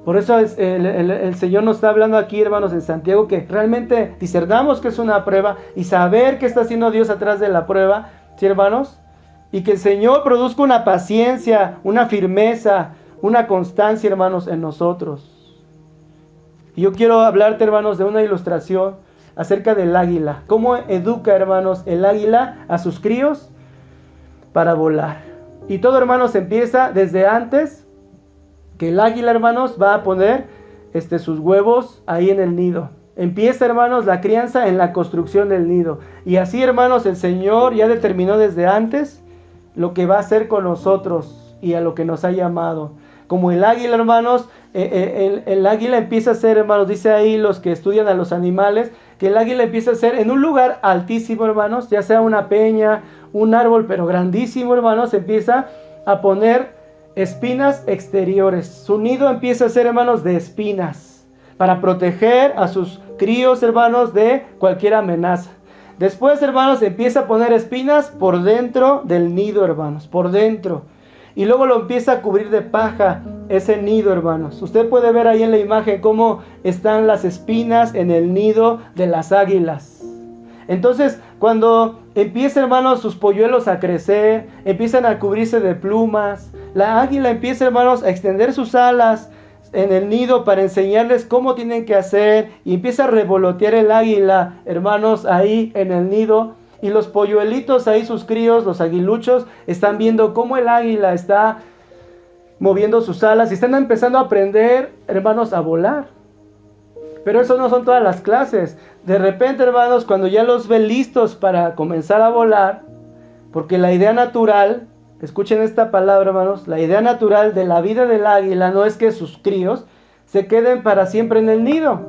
Por eso el Señor nos está hablando aquí, hermanos, en Santiago, que realmente discernamos que es una prueba y saber qué está haciendo Dios atrás de la prueba, ¿sí, hermanos? Y que el Señor produzca una paciencia, una firmeza, una constancia, hermanos, en nosotros. Y yo quiero hablarte, hermanos, de una ilustración acerca del águila. ¿Cómo educa, hermanos, el águila a sus críos para volar? Y todo, hermanos, empieza desde antes que el águila, hermanos, va a poner sus huevos ahí en el nido. Empieza, hermanos, la crianza en la construcción del nido. Y así, hermanos, el Señor ya determinó desde antes lo que va a hacer con nosotros y a lo que nos ha llamado. Como el águila, hermanos, el águila empieza a ser, hermanos, dice ahí los que estudian a los animales, que el águila empieza a ser en un lugar altísimo, hermanos, ya sea una peña, un árbol, pero grandísimo, hermanos, empieza a poner espinas exteriores. Su nido empieza a ser, hermanos, de espinas, para proteger a sus críos, hermanos, de cualquier amenaza. Después, hermanos, empieza a poner espinas por dentro del nido, hermanos, por dentro. Y luego lo empieza a cubrir de paja ese nido, hermanos. Usted puede ver ahí en la imagen cómo están las espinas en el nido de las águilas. Entonces, cuando empiezan, hermanos, sus polluelos a crecer, empiezan a cubrirse de plumas, la águila empieza, hermanos, a extender sus alas en el nido para enseñarles cómo tienen que hacer, y empieza a revolotear el águila, hermanos, ahí en el nido, y los polluelitos ahí, sus críos, los aguiluchos, están viendo cómo el águila está moviendo sus alas y están empezando a aprender, hermanos, a volar. Pero eso no son todas las clases. De repente, hermanos, cuando ya los ven listos para comenzar a volar, porque la idea natural, escuchen esta palabra, hermanos, la idea natural de la vida del águila no es que sus críos se queden para siempre en el nido.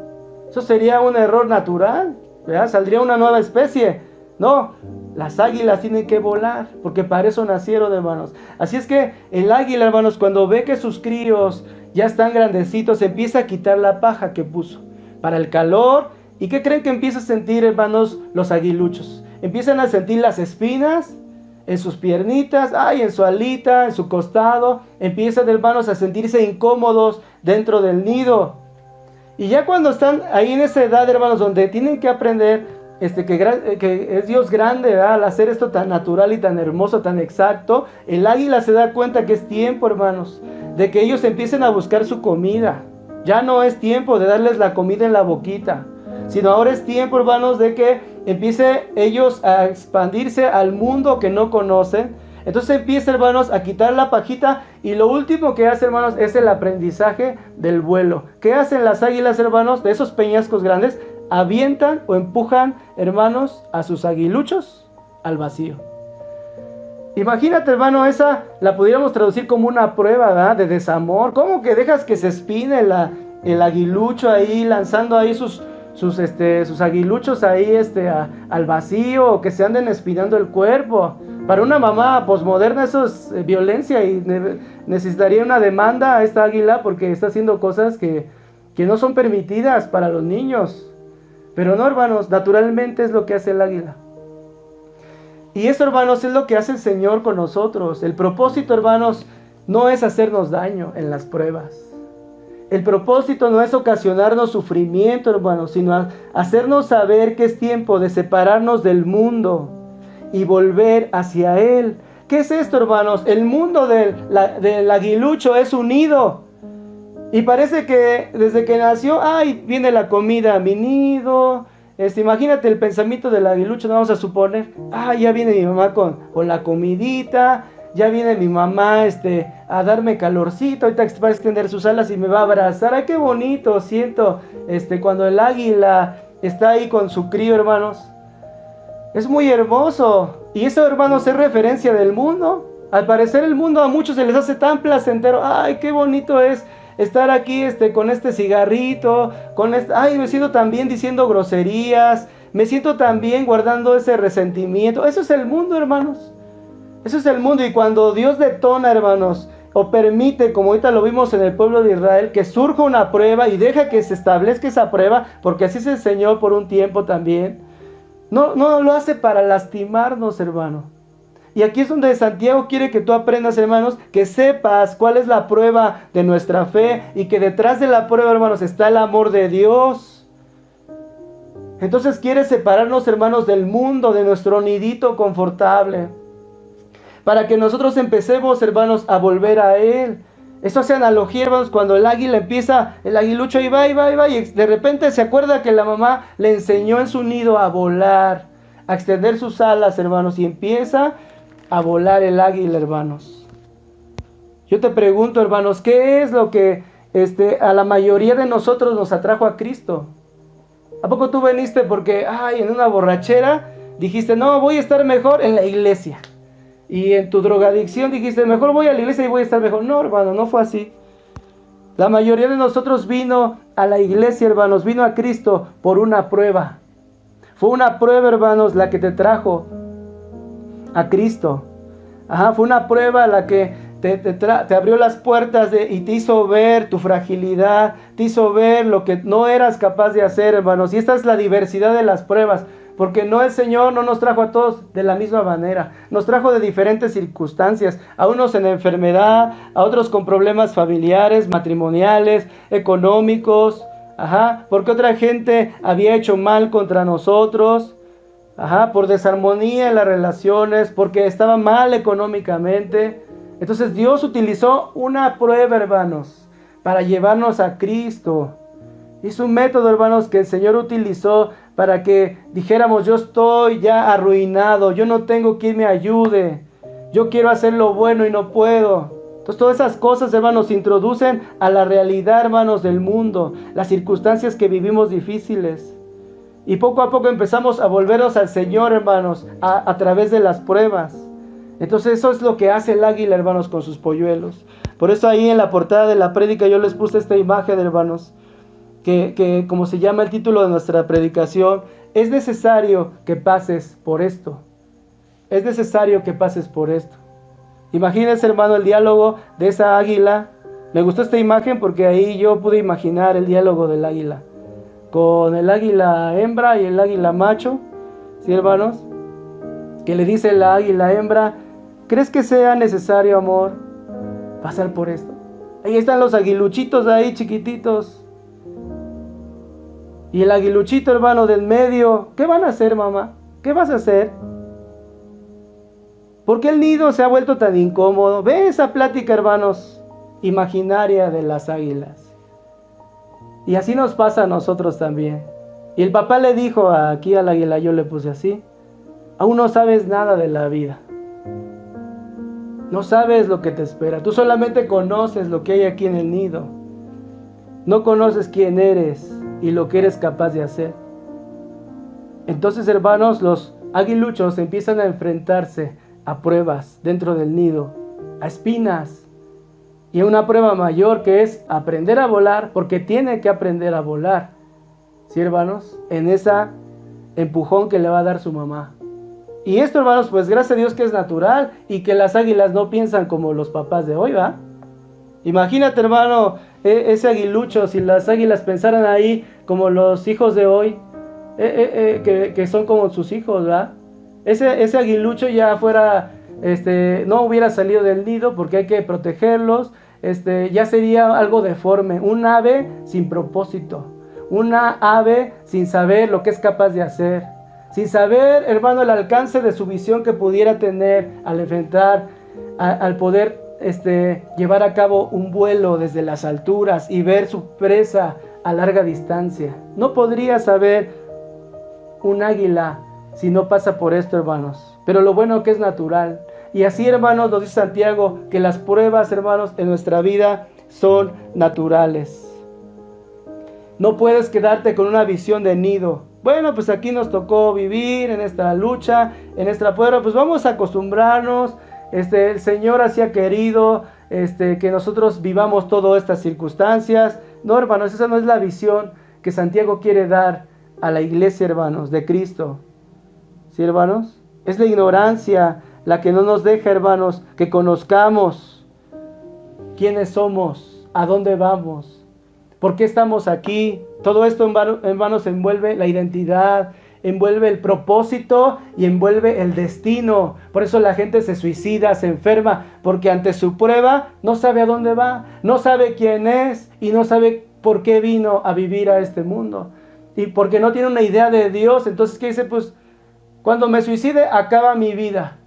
Eso sería un error natural, ¿verdad? Saldría una nueva especie. No, las águilas tienen que volar, porque para eso nacieron, hermanos. Así es que el águila, hermanos, cuando ve que sus críos ya están grandecitos, empieza a quitar la paja que puso para el calor. ¿Y qué creen que empieza a sentir, hermanos, los aguiluchos? Empiezan a sentir las espinas en sus piernitas, en su alita, en su costado. Empiezan, hermanos, a sentirse incómodos dentro del nido. Y ya cuando están ahí en esa edad, hermanos, donde tienen que aprender que es Dios grande, ¿verdad? Al hacer esto tan natural y tan hermoso, tan exacto, el águila se da cuenta que es tiempo, hermanos, de que ellos empiecen a buscar su comida. Ya no es tiempo de darles la comida en la boquita, sino ahora es tiempo, hermanos, de que empiece ellos a expandirse al mundo que no conocen. Entonces empieza, hermanos, a quitar la pajita, y lo último que hace, hermanos, es el aprendizaje del vuelo. ¿Qué hacen las águilas, hermanos, de esos peñascos grandes? Avientan o empujan, hermanos, a sus aguiluchos al vacío. Imagínate, hermano, esa la pudiéramos traducir como una prueba, ¿verdad?, de desamor. ¿Cómo que dejas que se espine el aguilucho ahí, lanzando ahí sus aguiluchos ahí al vacío, o que se anden espinando el cuerpo? Para una mamá posmoderna eso es violencia, y necesitaría una demanda a esta águila porque está haciendo cosas que no son permitidas para los niños. Pero no, hermanos, naturalmente es lo que hace el águila. Y eso, hermanos, es lo que hace el Señor con nosotros. El propósito, hermanos, no es hacernos daño en las pruebas. El propósito no es ocasionarnos sufrimiento, hermanos, sino hacernos saber que es tiempo de separarnos del mundo y volver hacia Él. ¿Qué es esto, hermanos? El mundo del aguilucho es un nido. Y parece que desde que nació, ay, viene la comida a mi nido. Imagínate el pensamiento del aguilucho, no vamos a suponer, ya viene mi mamá con la comidita, ya viene mi mamá a darme calorcito, ahorita va a extender sus alas y me va a abrazar. Ay, qué bonito siento cuando el águila está ahí con su crío, hermanos. Es muy hermoso. Y eso, hermanos, es referencia del mundo. Al parecer el mundo a muchos se les hace tan placentero. Ay, qué bonito es estar aquí con este cigarrito, ay, me siento tan bien diciendo groserías, me siento tan bien guardando ese resentimiento. Eso es el mundo, hermanos. Eso es el mundo. Y cuando Dios detona, hermanos, o permite, como ahorita lo vimos en el pueblo de Israel, que surja una prueba y deja que se establezca esa prueba, porque así se enseñó por un tiempo también, no lo hace para lastimarnos, hermano. Y aquí es donde Santiago quiere que tú aprendas, hermanos, que sepas cuál es la prueba de nuestra fe y que detrás de la prueba, hermanos, está el amor de Dios. Entonces quiere separarnos, hermanos, del mundo, de nuestro nidito confortable, para que nosotros empecemos, hermanos, a volver a Él. Eso hace analogía, hermanos, cuando el águila empieza, el aguilucho y va, y de repente se acuerda que la mamá le enseñó en su nido a volar, a extender sus alas, hermanos, y empieza a volar el águila, hermanos. Yo te pregunto, hermanos, ¿qué es lo que a la mayoría de nosotros nos atrajo a Cristo? ¿A poco tú viniste porque, en una borrachera dijiste, no, voy a estar mejor en la iglesia? Y en tu drogadicción dijiste, mejor voy a la iglesia y voy a estar mejor. No, hermano, no fue así. La mayoría de nosotros vino a la iglesia, hermanos, vino a Cristo por una prueba. Fue una prueba, hermanos, la que te trajo a Cristo. Fue una prueba la que te abrió las puertas y te hizo ver tu fragilidad, te hizo ver lo que no eras capaz de hacer, hermanos. Y esta es la diversidad de las pruebas, porque el Señor no nos trajo a todos de la misma manera, nos trajo de diferentes circunstancias, a unos en enfermedad, a otros con problemas familiares, matrimoniales, económicos, porque otra gente había hecho mal contra nosotros, por desarmonía en las relaciones, porque estaba mal económicamente. Entonces Dios utilizó una prueba, hermanos, para llevarnos a Cristo. Es un método, hermanos, que el Señor utilizó para que dijéramos, yo estoy ya arruinado, yo no tengo quien me ayude, yo quiero hacer lo bueno y no puedo. Entonces todas esas cosas, hermanos, introducen a la realidad, hermanos, del mundo, las circunstancias que vivimos difíciles. Y poco a poco empezamos a volvernos al Señor, hermanos, a través de las pruebas. Entonces eso es lo que hace el águila, hermanos, con sus polluelos. Por eso ahí en la portada de la prédica yo les puse esta imagen, hermanos, que como se llama el título de nuestra predicación, es necesario que pases por esto. Es necesario que pases por esto. Imagínense, hermano, el diálogo de esa águila. Me gustó esta imagen porque ahí yo pude imaginar el diálogo del águila con el águila hembra y el águila macho, ¿sí, hermanos? Que le dice la águila hembra, ¿crees que sea necesario, amor, pasar por esto? Ahí están los aguiluchitos ahí chiquititos. Y el aguiluchito, hermano, del medio, ¿qué van a hacer, mamá? ¿Qué vas a hacer? ¿Por qué el nido se ha vuelto tan incómodo? Ve esa plática, hermanos, imaginaria de las águilas. Y así nos pasa a nosotros también. Y el papá le dijo aquí al águila, yo le puse así, aún no sabes nada de la vida. No sabes lo que te espera. Tú solamente conoces lo que hay aquí en el nido. No conoces quién eres y lo que eres capaz de hacer. Entonces, hermanos, los aguiluchos empiezan a enfrentarse a pruebas dentro del nido, a espinas. Y una prueba mayor que es aprender a volar, porque tiene que aprender a volar, ¿sí, hermanos? En esa empujón que le va a dar su mamá. Y esto, hermanos, pues gracias a Dios que es natural y que las águilas no piensan como los papás de hoy, ¿va? Imagínate, hermano, ese aguilucho, si las águilas pensaran ahí como los hijos de hoy, que son como sus hijos, ¿va? Ese aguilucho ya fuera, no hubiera salido del nido porque hay que protegerlos, ya sería algo deforme, un ave sin propósito, una ave sin saber lo que es capaz de hacer, sin saber, hermano, el alcance de su visión que pudiera tener al enfrentar, al poder llevar a cabo un vuelo desde las alturas y ver su presa a larga distancia. No podría saber un águila si no pasa por esto, hermanos. Pero lo bueno que es natural. Y así, hermanos, nos dice Santiago que las pruebas, hermanos, en nuestra vida son naturales. No puedes quedarte con una visión de nido. Bueno, pues aquí nos tocó vivir en esta lucha, en esta prueba, pues vamos a acostumbrarnos. El Señor así ha querido que nosotros vivamos todas estas circunstancias. No, hermanos, esa no es la visión que Santiago quiere dar a la iglesia, hermanos, de Cristo. ¿Sí, hermanos? Es la ignorancia la que no nos deja, hermanos, que conozcamos quiénes somos, a dónde vamos, por qué estamos aquí. Todo esto, hermanos, envuelve la identidad, envuelve el propósito y envuelve el destino. Por eso la gente se suicida, se enferma, porque ante su prueba no sabe a dónde va, no sabe quién es y no sabe por qué vino a vivir a este mundo. Y porque no tiene una idea de Dios, entonces ¿qué dice? Pues cuando me suicide acaba mi vida.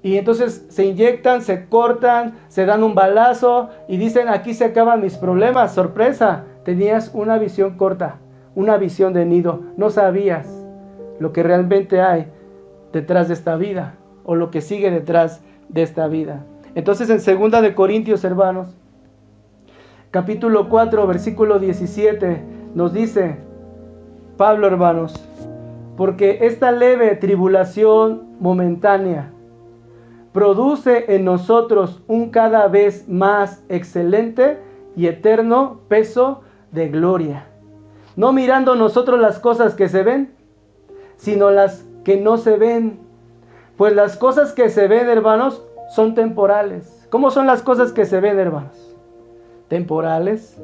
Y entonces se inyectan, se cortan, se dan un balazo y dicen, aquí se acaban mis problemas. Sorpresa, tenías una visión corta, una visión de nido. No sabías lo que realmente hay detrás de esta vida o lo que sigue detrás de esta vida. Entonces en 2 de Corintios, hermanos, capítulo 4, versículo 17, nos dice Pablo, hermanos, porque esta leve tribulación momentánea produce en nosotros un cada vez más excelente y eterno peso de gloria. No mirando nosotros las cosas que se ven, sino las que no se ven. Pues las cosas que se ven, hermanos, son temporales. ¿Cómo son las cosas que se ven, hermanos? Temporales.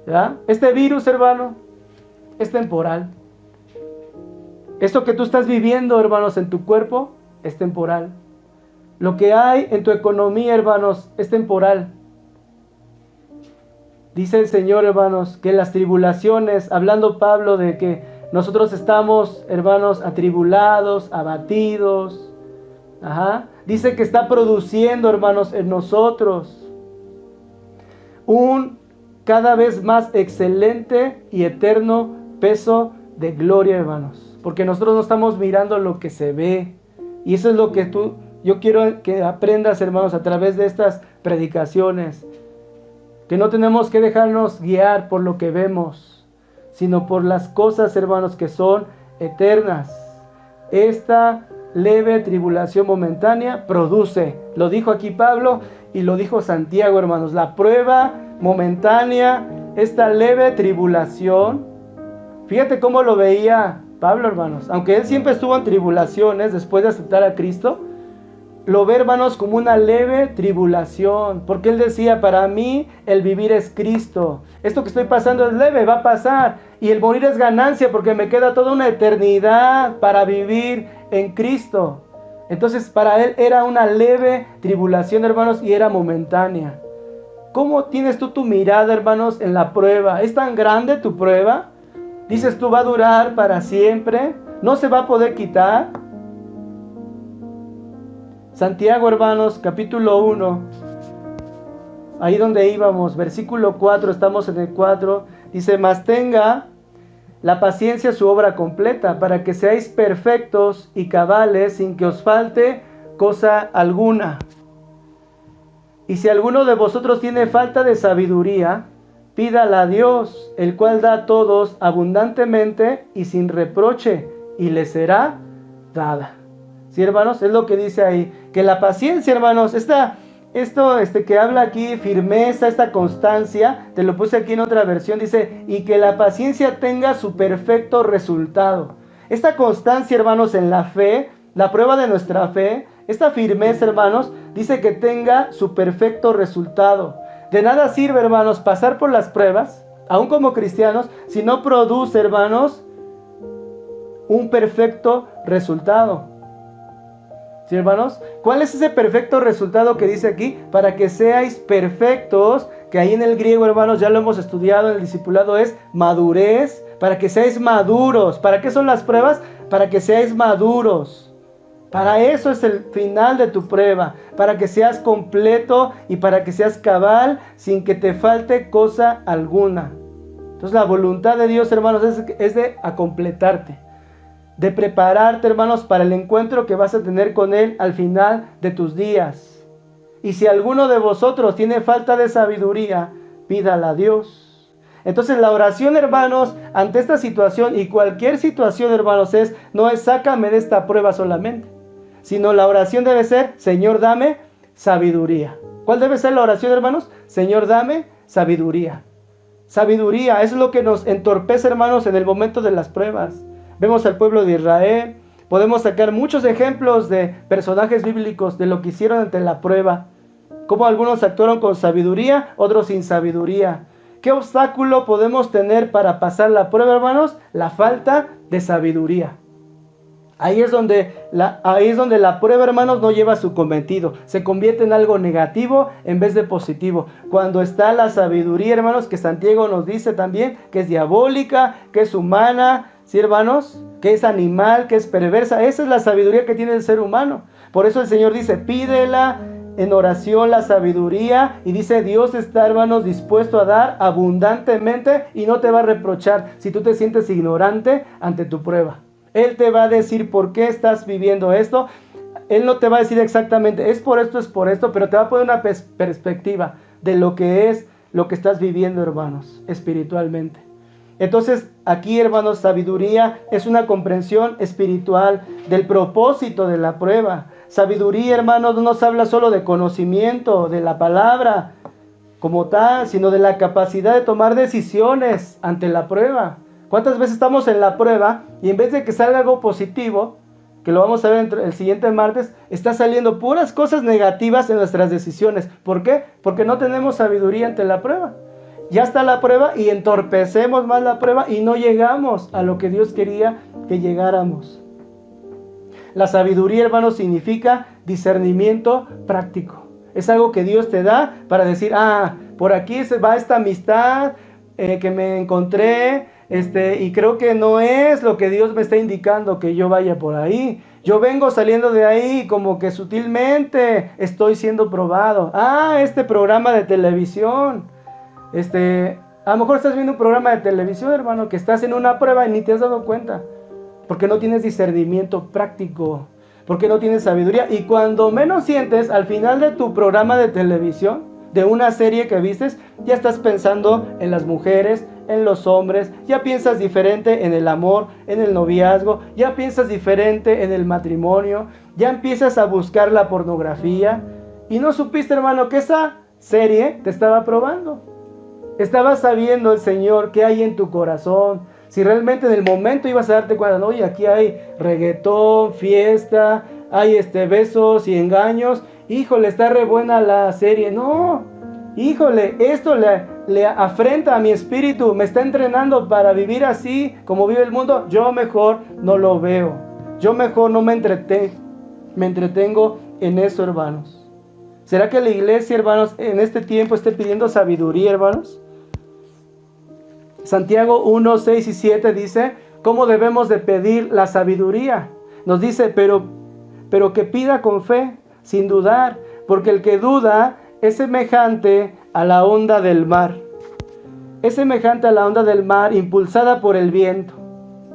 ¿Verdad? Este virus, hermano, es temporal. Esto que tú estás viviendo, hermanos, en tu cuerpo, es temporal. Lo que hay en tu economía, hermanos, es temporal. Dice el Señor, hermanos, que las tribulaciones, hablando Pablo de que nosotros estamos, hermanos, atribulados, abatidos. Dice que está produciendo, hermanos, en nosotros un cada vez más excelente y eterno peso de gloria, hermanos. Porque nosotros no estamos mirando lo que se ve. Y eso es lo que yo quiero que aprendas, hermanos, a través de estas predicaciones. Que no tenemos que dejarnos guiar por lo que vemos, sino por las cosas, hermanos, que son eternas. Esta leve tribulación momentánea produce, lo dijo aquí Pablo y lo dijo Santiago, hermanos, la prueba momentánea, esta leve tribulación. Fíjate cómo lo veía Pablo, hermanos. Aunque él siempre estuvo en tribulaciones después de aceptar a Cristo, lo ve, hermanos, como una leve tribulación. Porque él decía, para mí el vivir es Cristo. Esto que estoy pasando es leve, va a pasar. Y el morir es ganancia porque me queda toda una eternidad para vivir en Cristo. Entonces para él era una leve tribulación, hermanos, y era momentánea. ¿Cómo tienes tú tu mirada, hermanos, en la prueba? ¿Es tan grande tu prueba? Dices tú, va a durar para siempre, no se va a poder quitar. Santiago, hermanos, capítulo 1, ahí donde íbamos, versículo 4, estamos en el 4, dice, mas tenga la paciencia su obra completa, para que seáis perfectos y cabales, sin que os falte cosa alguna. Y si alguno de vosotros tiene falta de sabiduría, pídala a Dios, el cual da a todos abundantemente y sin reproche, y le será dada. ¿Sí, hermanos? Es lo que dice ahí, que la paciencia, hermanos, esto que habla aquí, firmeza, esta constancia, te lo puse aquí en otra versión, dice, y que la paciencia tenga su perfecto resultado. Esta constancia, hermanos, en la fe, la prueba de nuestra fe, esta firmeza, hermanos, dice que tenga su perfecto resultado. De nada sirve, hermanos, pasar por las pruebas, aún como cristianos, si no produce, hermanos, un perfecto resultado. ¿Sí, hermanos? ¿Cuál es ese perfecto resultado que dice aquí? Para que seáis perfectos, que ahí en el griego, hermanos, ya lo hemos estudiado en el discipulado, es madurez, para que seáis maduros. ¿Para qué son las pruebas? Para que seáis maduros. Para eso es el final de tu prueba, para que seas completo y para que seas cabal sin que te falte cosa alguna. Entonces la voluntad de Dios, hermanos, es de completarte, de prepararte, hermanos, para el encuentro que vas a tener con Él al final de tus días. Y si alguno de vosotros tiene falta de sabiduría, pídala a Dios. Entonces la oración, hermanos, ante esta situación y cualquier situación, hermanos, no es sácame de esta prueba solamente, sino la oración debe ser, Señor, dame sabiduría. ¿Cuál debe ser la oración, hermanos? Señor, dame sabiduría. Sabiduría es lo que nos entorpece, hermanos, en el momento de las pruebas. Vemos al pueblo de Israel, podemos sacar muchos ejemplos de personajes bíblicos de lo que hicieron ante la prueba. Cómo algunos actuaron con sabiduría, otros sin sabiduría. ¿Qué obstáculo podemos tener para pasar la prueba, hermanos? La falta de sabiduría. Ahí es donde la prueba, hermanos, no lleva su cometido. Se convierte en algo negativo en vez de positivo. Cuando está la sabiduría, hermanos, que Santiago nos dice también que es diabólica, que es humana, ¿sí, hermanos? Que es animal, que es perversa. Esa es la sabiduría que tiene el ser humano. Por eso el Señor dice, pídela en oración la sabiduría, y dice, Dios está, hermanos, dispuesto a dar abundantemente y no te va a reprochar si tú te sientes ignorante ante tu prueba. Él te va a decir por qué estás viviendo esto. Él no te va a decir exactamente, es por esto, pero te va a poner una perspectiva de lo que es lo que estás viviendo, hermanos, espiritualmente. Entonces, aquí, hermanos, sabiduría es una comprensión espiritual del propósito de la prueba. Sabiduría, hermanos, no nos habla solo de conocimiento de la palabra como tal, sino de la capacidad de tomar decisiones ante la prueba. ¿Cuántas veces estamos en la prueba y en vez de que salga algo positivo, que lo vamos a ver el siguiente martes, está saliendo puras cosas negativas en nuestras decisiones? ¿Por qué? Porque no tenemos sabiduría ante la prueba. Ya está la prueba y entorpecemos más la prueba y no llegamos a lo que Dios quería que llegáramos. La sabiduría, hermanos, significa discernimiento práctico. Es algo que Dios te da para decir, por aquí se va esta amistad que me encontré, y creo que no es lo que Dios me está indicando que yo vaya por ahí. Yo vengo saliendo de ahí como que sutilmente estoy siendo probado. Este programa de televisión. A lo mejor estás viendo un programa de televisión, hermano, que estás en una prueba y ni te has dado cuenta. Porque no tienes discernimiento práctico. Porque no tienes sabiduría. Y cuando menos sientes, al final de tu programa de televisión, de una serie que vistes, ya estás pensando en las mujeres, en los hombres, ya piensas diferente en el amor, en el noviazgo, ya piensas diferente en el matrimonio, ya empiezas a buscar la pornografía y no supiste, hermano, que esa serie te estaba probando. Estaba sabiendo el Señor qué hay en tu corazón, si realmente en el momento ibas a darte cuenta, oye, aquí hay reggaetón, fiesta, hay besos y engaños, híjole, está re buena la serie. No, híjole, esto le afrenta a mi espíritu, me está entrenando para vivir así como vive el mundo. Yo mejor no lo veo, yo mejor no me entretengo en eso, hermanos. ¿Será que la iglesia, hermanos, en este tiempo esté pidiendo sabiduría, hermanos? Santiago 1, 6 y 7 dice, ¿cómo debemos de pedir la sabiduría? Nos dice, pero que pida con fe, sin dudar, porque el que duda es semejante a la onda del mar. Es semejante a la onda del mar impulsada por el viento.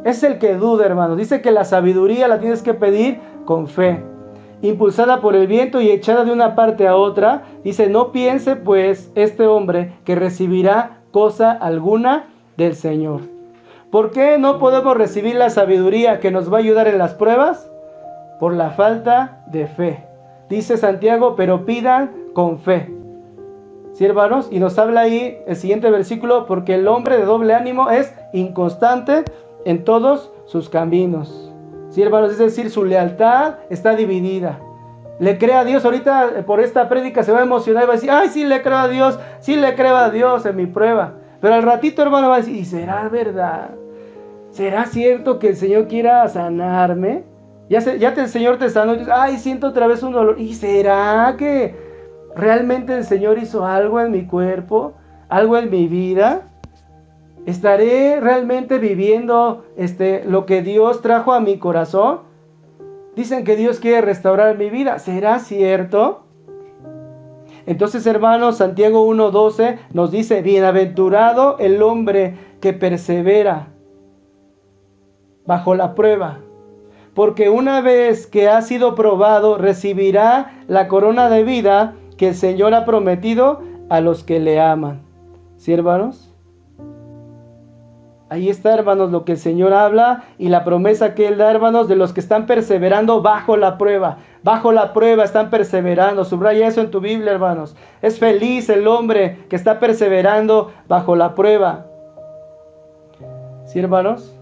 Es el que duda, hermanos. Dice que la sabiduría la tienes que pedir con fe. Impulsada por el viento y echada de una parte a otra. Dice, no piense pues este hombre que recibirá cosa alguna del Señor. ¿Por qué no podemos recibir la sabiduría que nos va a ayudar en las pruebas? Por la falta de fe. Dice Santiago, pero pidan con fe. ¿Sí, hermanos? Y nos habla ahí el siguiente versículo, porque el hombre de doble ánimo es inconstante en todos sus caminos. ¿Sí, hermanos? Es decir, su lealtad está dividida. Le cree a Dios, ahorita por esta prédica se va a emocionar y va a decir, ay, sí le creo a Dios en mi prueba. Pero al ratito, hermano, va a decir, ¿y será verdad? ¿Será cierto que el Señor quiera sanarme? El Señor te sanó y dices, ay, siento otra vez un dolor. ¿Y será que realmente el Señor hizo algo en mi cuerpo? ¿Algo en mi vida? ¿Estaré realmente viviendo lo que Dios trajo a mi corazón? Dicen que Dios quiere restaurar mi vida. ¿Será cierto? Entonces, hermanos, Santiago 1:12 nos dice, bienaventurado el hombre que persevera bajo la prueba, porque una vez que ha sido probado, recibirá la corona de vida que el Señor ha prometido a los que le aman. ¿Sí, hermanos? Ahí está, hermanos, lo que el Señor habla y la promesa que Él da, hermanos, de los que están perseverando bajo la prueba. Bajo la prueba están perseverando. Subraya eso en tu Biblia, hermanos. Es feliz el hombre que está perseverando bajo la prueba. ¿Sí, hermanos?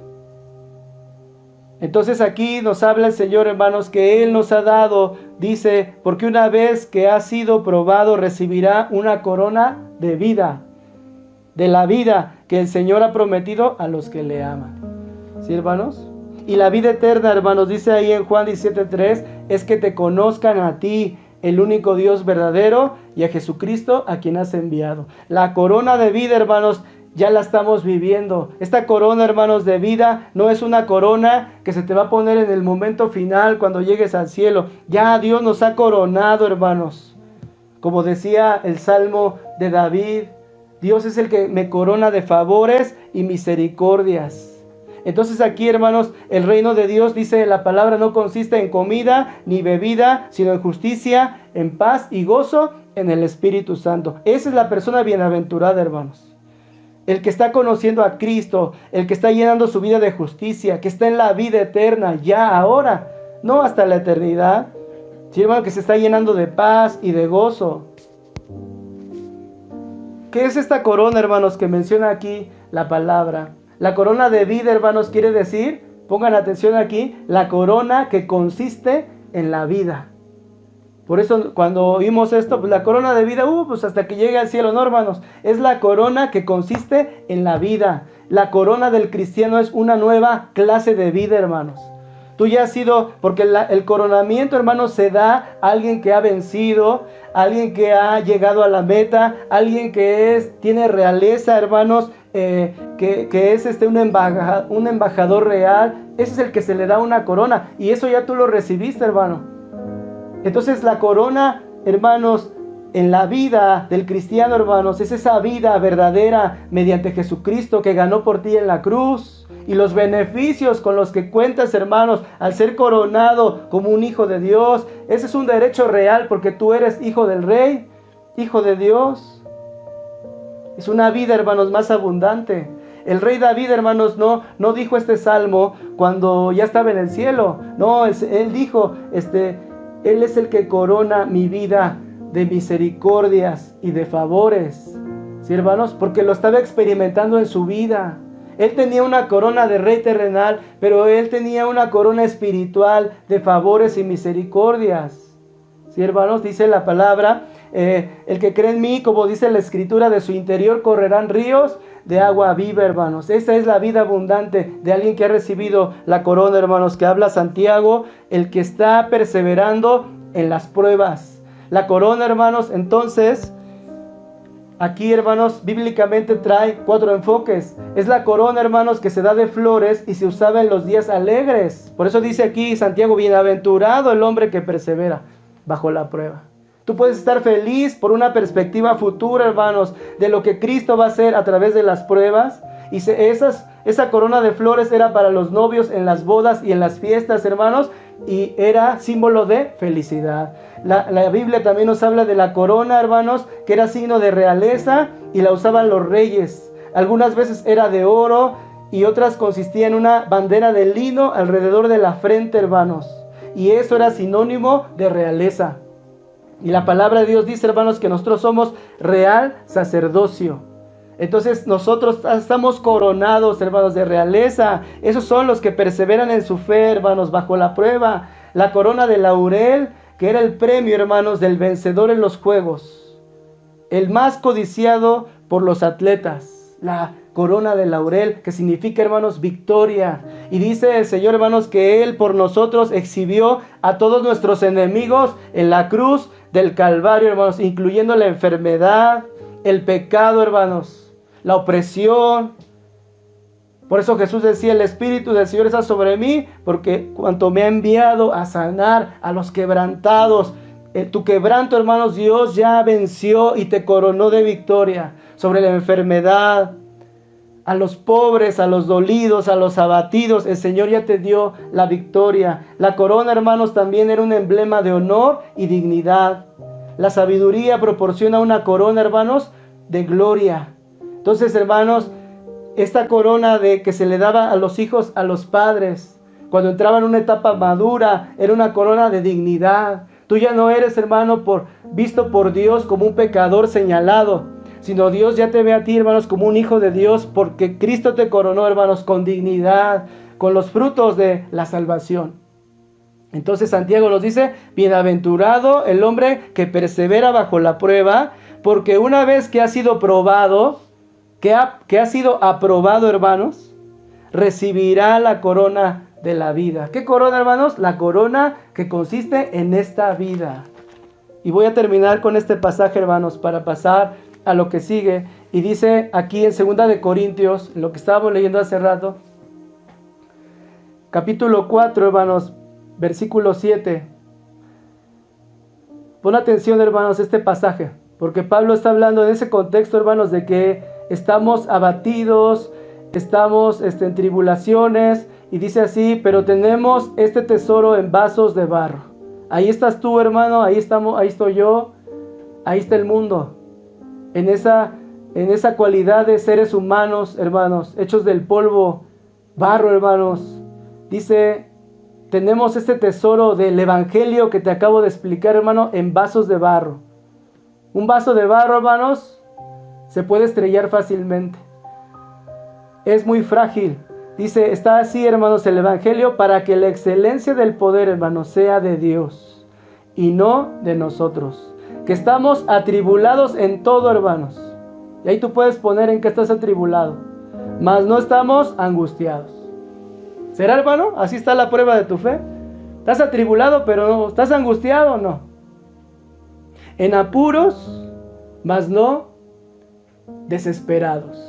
Entonces aquí nos habla el Señor, hermanos, que Él nos ha dado, dice, porque una vez que ha sido probado, recibirá una corona de vida. De la vida que el Señor ha prometido a los que le aman. ¿Sí, hermanos? Y la vida eterna, hermanos, dice ahí en Juan 17:3, es que te conozcan a ti, el único Dios verdadero, y a Jesucristo a quien has enviado. La corona de vida, hermanos, ya la estamos viviendo. Esta corona, hermanos, de vida no es una corona que se te va a poner en el momento final cuando llegues al cielo. Ya Dios nos ha coronado, hermanos. Como decía el Salmo de David, Dios es el que me corona de favores y misericordias. Entonces aquí, hermanos, el reino de Dios, dice la palabra, no consiste en comida ni bebida, sino en justicia, en paz y gozo en el Espíritu Santo. Esa es la persona bienaventurada, hermanos. El que está conociendo a Cristo, el que está llenando su vida de justicia, que está en la vida eterna, ya ahora, no hasta la eternidad. Sí, hermano, que se está llenando de paz y de gozo. ¿Qué es esta corona, hermanos, que menciona aquí la palabra? La corona de vida, hermanos, quiere decir, pongan atención aquí, la corona que consiste en la vida. Por eso cuando oímos esto, pues la corona de vida, pues hasta que llegue al cielo, no, hermanos. Es la corona que consiste en la vida. La corona del cristiano es una nueva clase de vida, hermanos. Tú ya has sido, porque el coronamiento, hermanos, se da a alguien que ha vencido, a alguien que ha llegado a la meta, a alguien que tiene realeza, hermanos, que es un embajador real. Ese es el que se le da una corona, y eso ya tú lo recibiste, hermano. Entonces la corona, hermanos, en la vida del cristiano, hermanos, es esa vida verdadera mediante Jesucristo que ganó por ti en la cruz. Y los beneficios con los que cuentas, hermanos, al ser coronado como un hijo de Dios, ese es un derecho real porque tú eres hijo del Rey, hijo de Dios. Es una vida, hermanos, más abundante. El rey David, hermanos, no dijo este salmo cuando ya estaba en el cielo. No, él dijo, Él es el que corona mi vida de misericordias y de favores. ¿Sí, hermanos? Porque lo estaba experimentando en su vida. Él tenía una corona de rey terrenal, pero él tenía una corona espiritual de favores y misericordias. ¿Sí, hermanos? Dice la palabra, el que cree en mí, como dice la escritura, de su interior correrán ríos de agua viva, hermanos. Esa es la vida abundante de alguien que ha recibido la corona, hermanos, que habla Santiago, el que está perseverando en las pruebas. La corona, hermanos, entonces, aquí, hermanos, bíblicamente trae 4 enfoques. Es la corona, hermanos, que se da de flores y se usaba en los días alegres. Por eso dice aquí Santiago, bienaventurado el hombre que persevera bajo la prueba. Tú puedes estar feliz por una perspectiva futura, hermanos, de lo que Cristo va a hacer a través de las pruebas. Y esa corona de flores era para los novios en las bodas y en las fiestas, hermanos, y era símbolo de felicidad. La Biblia también nos habla de la corona, hermanos, que era signo de realeza y la usaban los reyes. Algunas veces era de oro y otras consistía en una bandera de lino alrededor de la frente, hermanos. Y eso era sinónimo de realeza. Y la palabra de Dios dice, hermanos, que nosotros somos real sacerdocio. Entonces nosotros estamos coronados, hermanos, de realeza. Esos son los que perseveran en su fe, hermanos, bajo la prueba. La corona de laurel, que era el premio, hermanos, del vencedor en los juegos. El más codiciado por los atletas. La corona de laurel, que significa, hermanos, victoria. Y dice el Señor, hermanos, que Él por nosotros exhibió a todos nuestros enemigos en la cruz del Calvario, hermanos, incluyendo la enfermedad, el pecado, hermanos, la opresión. Por eso Jesús decía, el Espíritu del Señor está sobre mí, porque cuanto me ha enviado a sanar a los quebrantados. Tu quebranto, hermanos, Dios ya venció y te coronó de victoria sobre la enfermedad. A los pobres, a los dolidos, a los abatidos, el Señor ya te dio la victoria. La corona, hermanos, también era un emblema de honor y dignidad. La sabiduría proporciona una corona, hermanos, de gloria. Entonces, hermanos, esta corona que se le daba a los hijos, a los padres, cuando entraban en una etapa madura, era una corona de dignidad. Tú ya no eres, hermano, visto por Dios como un pecador señalado, sino Dios ya te ve a ti, hermanos, como un hijo de Dios, porque Cristo te coronó, hermanos, con dignidad, con los frutos de la salvación. Entonces Santiago nos dice, bienaventurado el hombre que persevera bajo la prueba, porque una vez que ha sido probado, que ha sido aprobado, hermanos, recibirá la corona de la vida. ¿Qué corona, hermanos? La corona que consiste en esta vida. Y voy a terminar con este pasaje, hermanos, para pasar a lo que sigue. Y dice aquí en 2 de Corintios, lo que estábamos leyendo hace rato, capítulo 4, hermanos, versículo 7. Pon atención, hermanos, a este pasaje, porque Pablo está hablando en ese contexto, hermanos, de que estamos abatidos, estamos en tribulaciones, y dice así, pero tenemos este tesoro en vasos de barro. Ahí estás tú, hermano, ahí estoy yo, ahí está el mundo. En esa cualidad de seres humanos, hermanos, hechos del polvo, barro, hermanos. Dice, tenemos este tesoro del evangelio que te acabo de explicar, hermano, en vasos de barro. Un vaso de barro, hermanos, se puede estrellar fácilmente. Es muy frágil. Dice, está así, hermanos, el evangelio para que la excelencia del poder, hermanos, sea de Dios y no de nosotros. Que estamos atribulados en todo, hermanos. Y ahí tú puedes poner en qué estás atribulado. Mas no estamos angustiados. ¿Será, hermano? Así está la prueba de tu fe. ¿Estás atribulado, pero no? ¿Estás angustiado o no? En apuros, mas no desesperados.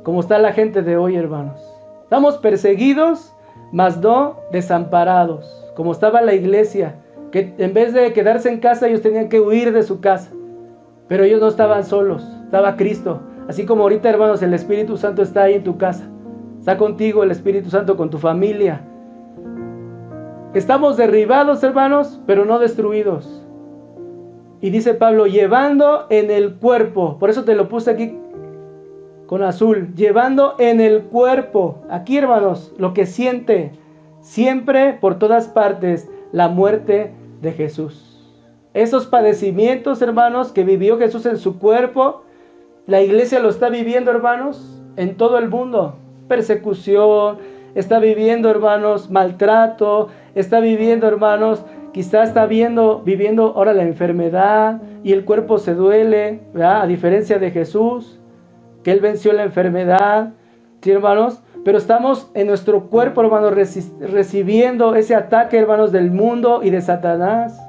Como está la gente de hoy, hermanos. Estamos perseguidos, mas no desamparados. Como estaba la iglesia, que en vez de quedarse en casa, ellos tenían que huir de su casa. Pero ellos no estaban solos, estaba Cristo. Así como ahorita, hermanos, el Espíritu Santo está ahí en tu casa. Está contigo el Espíritu Santo con tu familia. Estamos derribados, hermanos, pero no destruidos. Y dice Pablo, llevando en el cuerpo, por eso te lo puse aquí con azul, llevando en el cuerpo, aquí, hermanos, lo que siente, siempre por todas partes, la muerte de Jesús. Esos padecimientos, hermanos, que vivió Jesús en su cuerpo, la iglesia lo está viviendo, hermanos, en todo el mundo. Persecución, está viviendo, hermanos, maltrato, está viviendo, hermanos, quizás está viviendo ahora la enfermedad y el cuerpo se duele, ¿verdad? A diferencia de Jesús, que Él venció la enfermedad, ¿sí, hermanos? Pero estamos en nuestro cuerpo, hermanos, recibiendo ese ataque, hermanos, del mundo y de Satanás,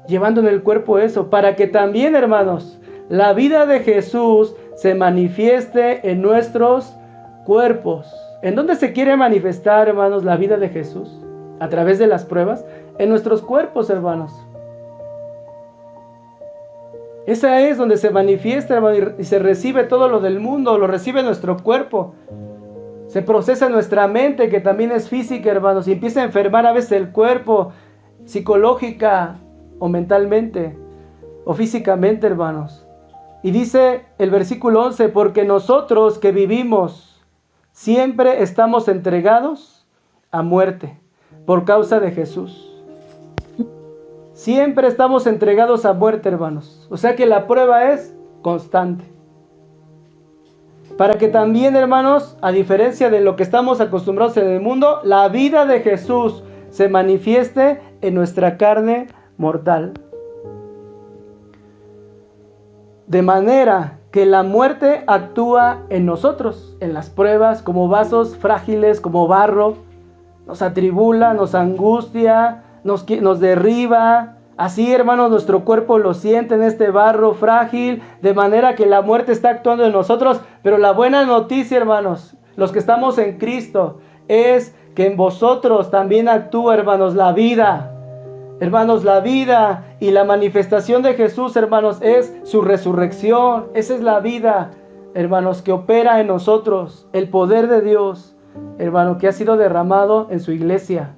llevando en el cuerpo eso, para que también, hermanos, la vida de Jesús se manifieste en nuestros cuerpos. ¿En dónde se quiere manifestar, hermanos, la vida de Jesús? A través de las pruebas, en nuestros cuerpos, hermanos. Esa es donde se manifiesta, hermano, y se recibe todo lo del mundo, lo recibe nuestro cuerpo. Se procesa nuestra mente, que también es física, hermanos, y empieza a enfermar a veces el cuerpo, psicológica o mentalmente, o físicamente, hermanos. Y dice el versículo 11, porque nosotros que vivimos siempre estamos entregados a muerte por causa de Jesús. Siempre estamos entregados a muerte, hermanos. O sea que la prueba es constante. Para que también, hermanos, a diferencia de lo que estamos acostumbrados en el mundo, la vida de Jesús se manifieste en nuestra carne mortal. De manera que la muerte actúa en nosotros, en las pruebas, como vasos frágiles, como barro. Nos atribula, nos angustia, nos derriba, Así, hermanos, nuestro cuerpo lo siente en este barro frágil, de manera que la muerte está actuando en nosotros. Pero la buena noticia, hermanos, los que estamos en Cristo, es que en vosotros también actúa, hermanos, la vida. Hermanos, la vida y la manifestación de Jesús, hermanos, es su resurrección. Esa es la vida, hermanos, que opera en nosotros. El poder de Dios, hermano, que ha sido derramado en su iglesia.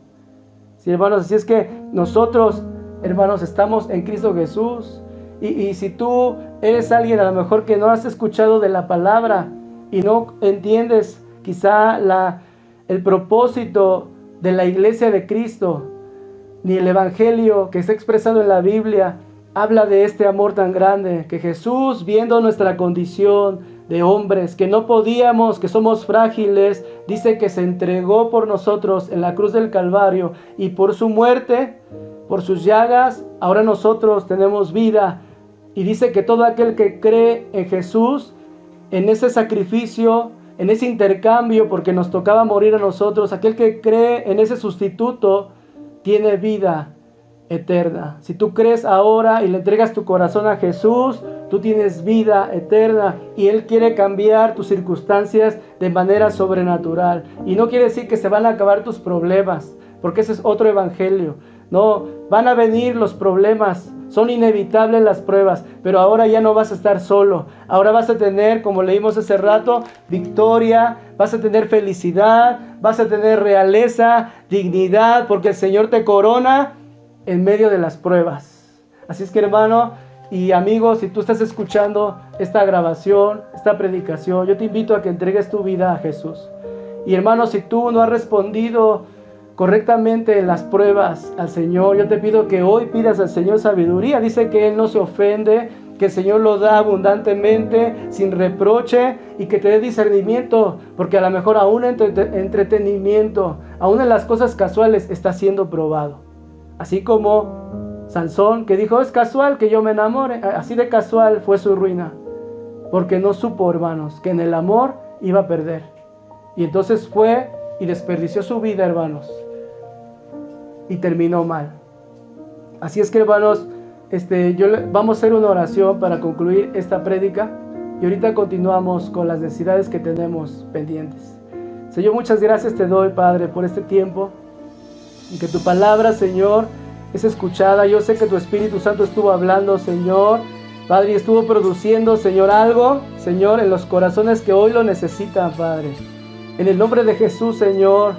Sí, hermanos, así es que nosotros, hermanos, estamos en Cristo Jesús. Y si tú eres alguien a lo mejor que no has escuchado de la palabra y no entiendes quizá el propósito de la iglesia de Cristo, ni el evangelio que está expresado en la Biblia, habla de este amor tan grande, que Jesús, viendo nuestra condición de hombres, que no podíamos, que somos frágiles, dice que se entregó por nosotros en la cruz del Calvario, y por su muerte, por sus llagas, ahora nosotros tenemos vida. Y dice que todo aquel que cree en Jesús, en ese sacrificio, en ese intercambio, porque nos tocaba morir a nosotros, aquel que cree en ese sustituto, tiene vida eterna. Si tú crees ahora y le entregas tu corazón a Jesús, tú tienes vida eterna, y Él quiere cambiar tus circunstancias de manera sobrenatural. Y no quiere decir que se van a acabar tus problemas, porque ese es otro evangelio. No, van a venir los problemas, son inevitables las pruebas, pero ahora ya no vas a estar solo. Ahora vas a tener, como leímos hace rato, victoria, vas a tener felicidad, vas a tener realeza, dignidad, porque el Señor te corona en medio de las pruebas. Así es que, hermano y amigos, si tú estás escuchando esta grabación, esta predicación, yo te invito a que entregues tu vida a Jesús. Y hermano, si tú no has respondido correctamente en las pruebas al Señor, yo te pido que hoy pidas al Señor sabiduría. Dice que Él no se ofende, que el Señor lo da abundantemente, sin reproche, y que te dé discernimiento, porque a lo mejor aún en entretenimiento, aún en las cosas casuales, está siendo probado. Así como Sansón, que dijo, es casual que yo me enamore, así de casual fue su ruina, porque no supo, hermanos, que en el amor iba a perder. Y entonces fue y desperdició su vida, hermanos, y terminó mal. Así es que, hermanos, vamos a hacer una oración para concluir esta prédica, y ahorita continuamos con las necesidades que tenemos pendientes. Señor, muchas gracias te doy, Padre, por este tiempo, y que tu palabra, Señor, es escuchada. Yo sé que tu Espíritu Santo estuvo hablando, Señor, Padre, y estuvo produciendo, Señor, algo, Señor, en los corazones que hoy lo necesitan, Padre. En el nombre de Jesús, Señor,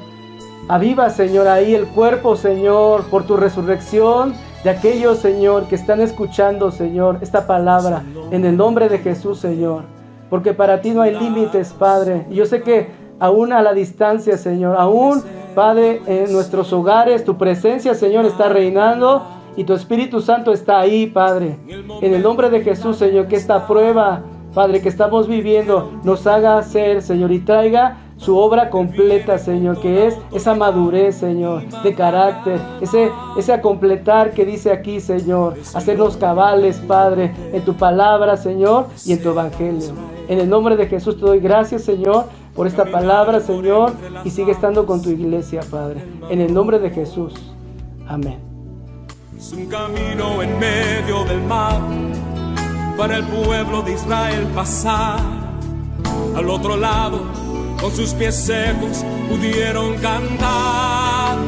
aviva, Señor, ahí el cuerpo, Señor, por tu resurrección de aquellos, Señor, que están escuchando, Señor, esta palabra. En el nombre de Jesús, Señor, porque para ti no hay límites, Padre. Y yo sé que aún a la distancia, Señor, aún, Padre, en nuestros hogares, tu presencia, Señor, está reinando y tu Espíritu Santo está ahí, Padre. En el nombre de Jesús, Señor, que esta prueba, Padre, que estamos viviendo, nos haga ser, Señor, y traiga su obra completa, Señor, que es esa madurez, Señor, de carácter, ese completar que dice aquí, Señor, hacernos cabales, Padre, en tu palabra, Señor, y en tu evangelio. En el nombre de Jesús te doy gracias, Señor, por esta palabra, Señor, y sigue estando con tu iglesia, Padre. En el nombre de Jesús. Amén. Es un camino en medio del mar para el pueblo de Israel pasar. Al otro lado, con sus pies secos, pudieron cantar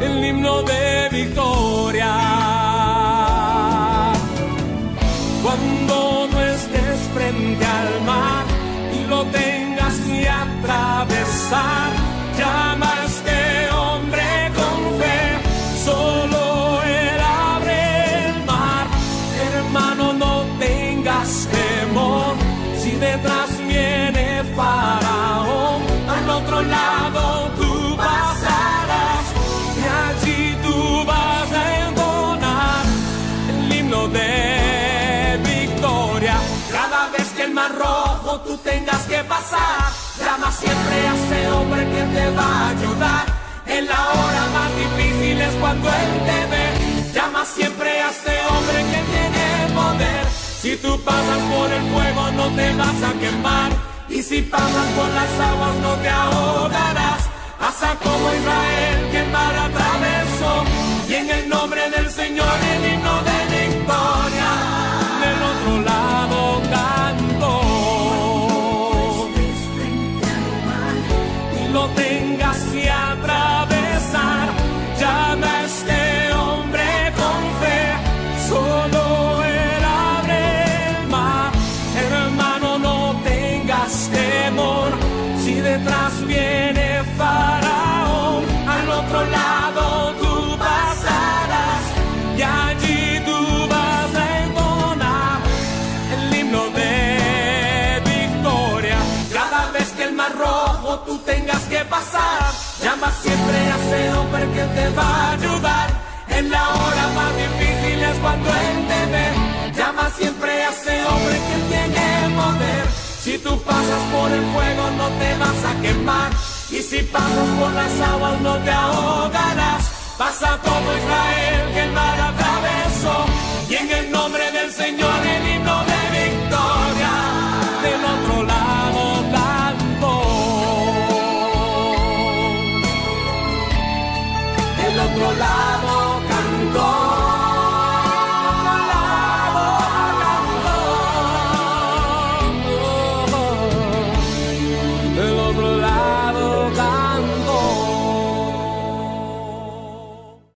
el himno de victoria. Cuando no estés frente al mar y lo tengas que atravesar, llama a este hombre con fe, solo él abre el mar. Hermano, no tengas temor, si detrás viene Faraón, al otro lado tú pasarás, y allí tú vas a entonar el himno de victoria. Cada vez que el mar rojo tú tengas que pasar, llama siempre a ese hombre que te va a ayudar. En la hora más difícil es cuando él te ve. Llama siempre a ese hombre que tiene poder. Si tú pasas por el fuego no te vas a quemar, y si pasas por las aguas no te ahogarás. Haz como Israel, que el mar atravesó, y en el nombre del Señor el himno de victoria, del otro lado canto. Y lo tengas que atravesar, llama a este hombre con fe, solo él abre el mar. Hermano, no tengas temor, si detrás viene Faraón, al otro lado tú pasarás, y allí tú vas a entonar el himno de victoria. Cada vez que el mar rojo tú tengas que pasar, llama siempre a ese hombre que te va a ayudar. En la hora más difícil es cuando él te ve, llama siempre a ese hombre que tiene poder. Si tú pasas por el fuego no te vas a quemar, y si pasas por las aguas no te ahogarás. Pasa todo Israel que el mar atravesó, y en el nombre del Señor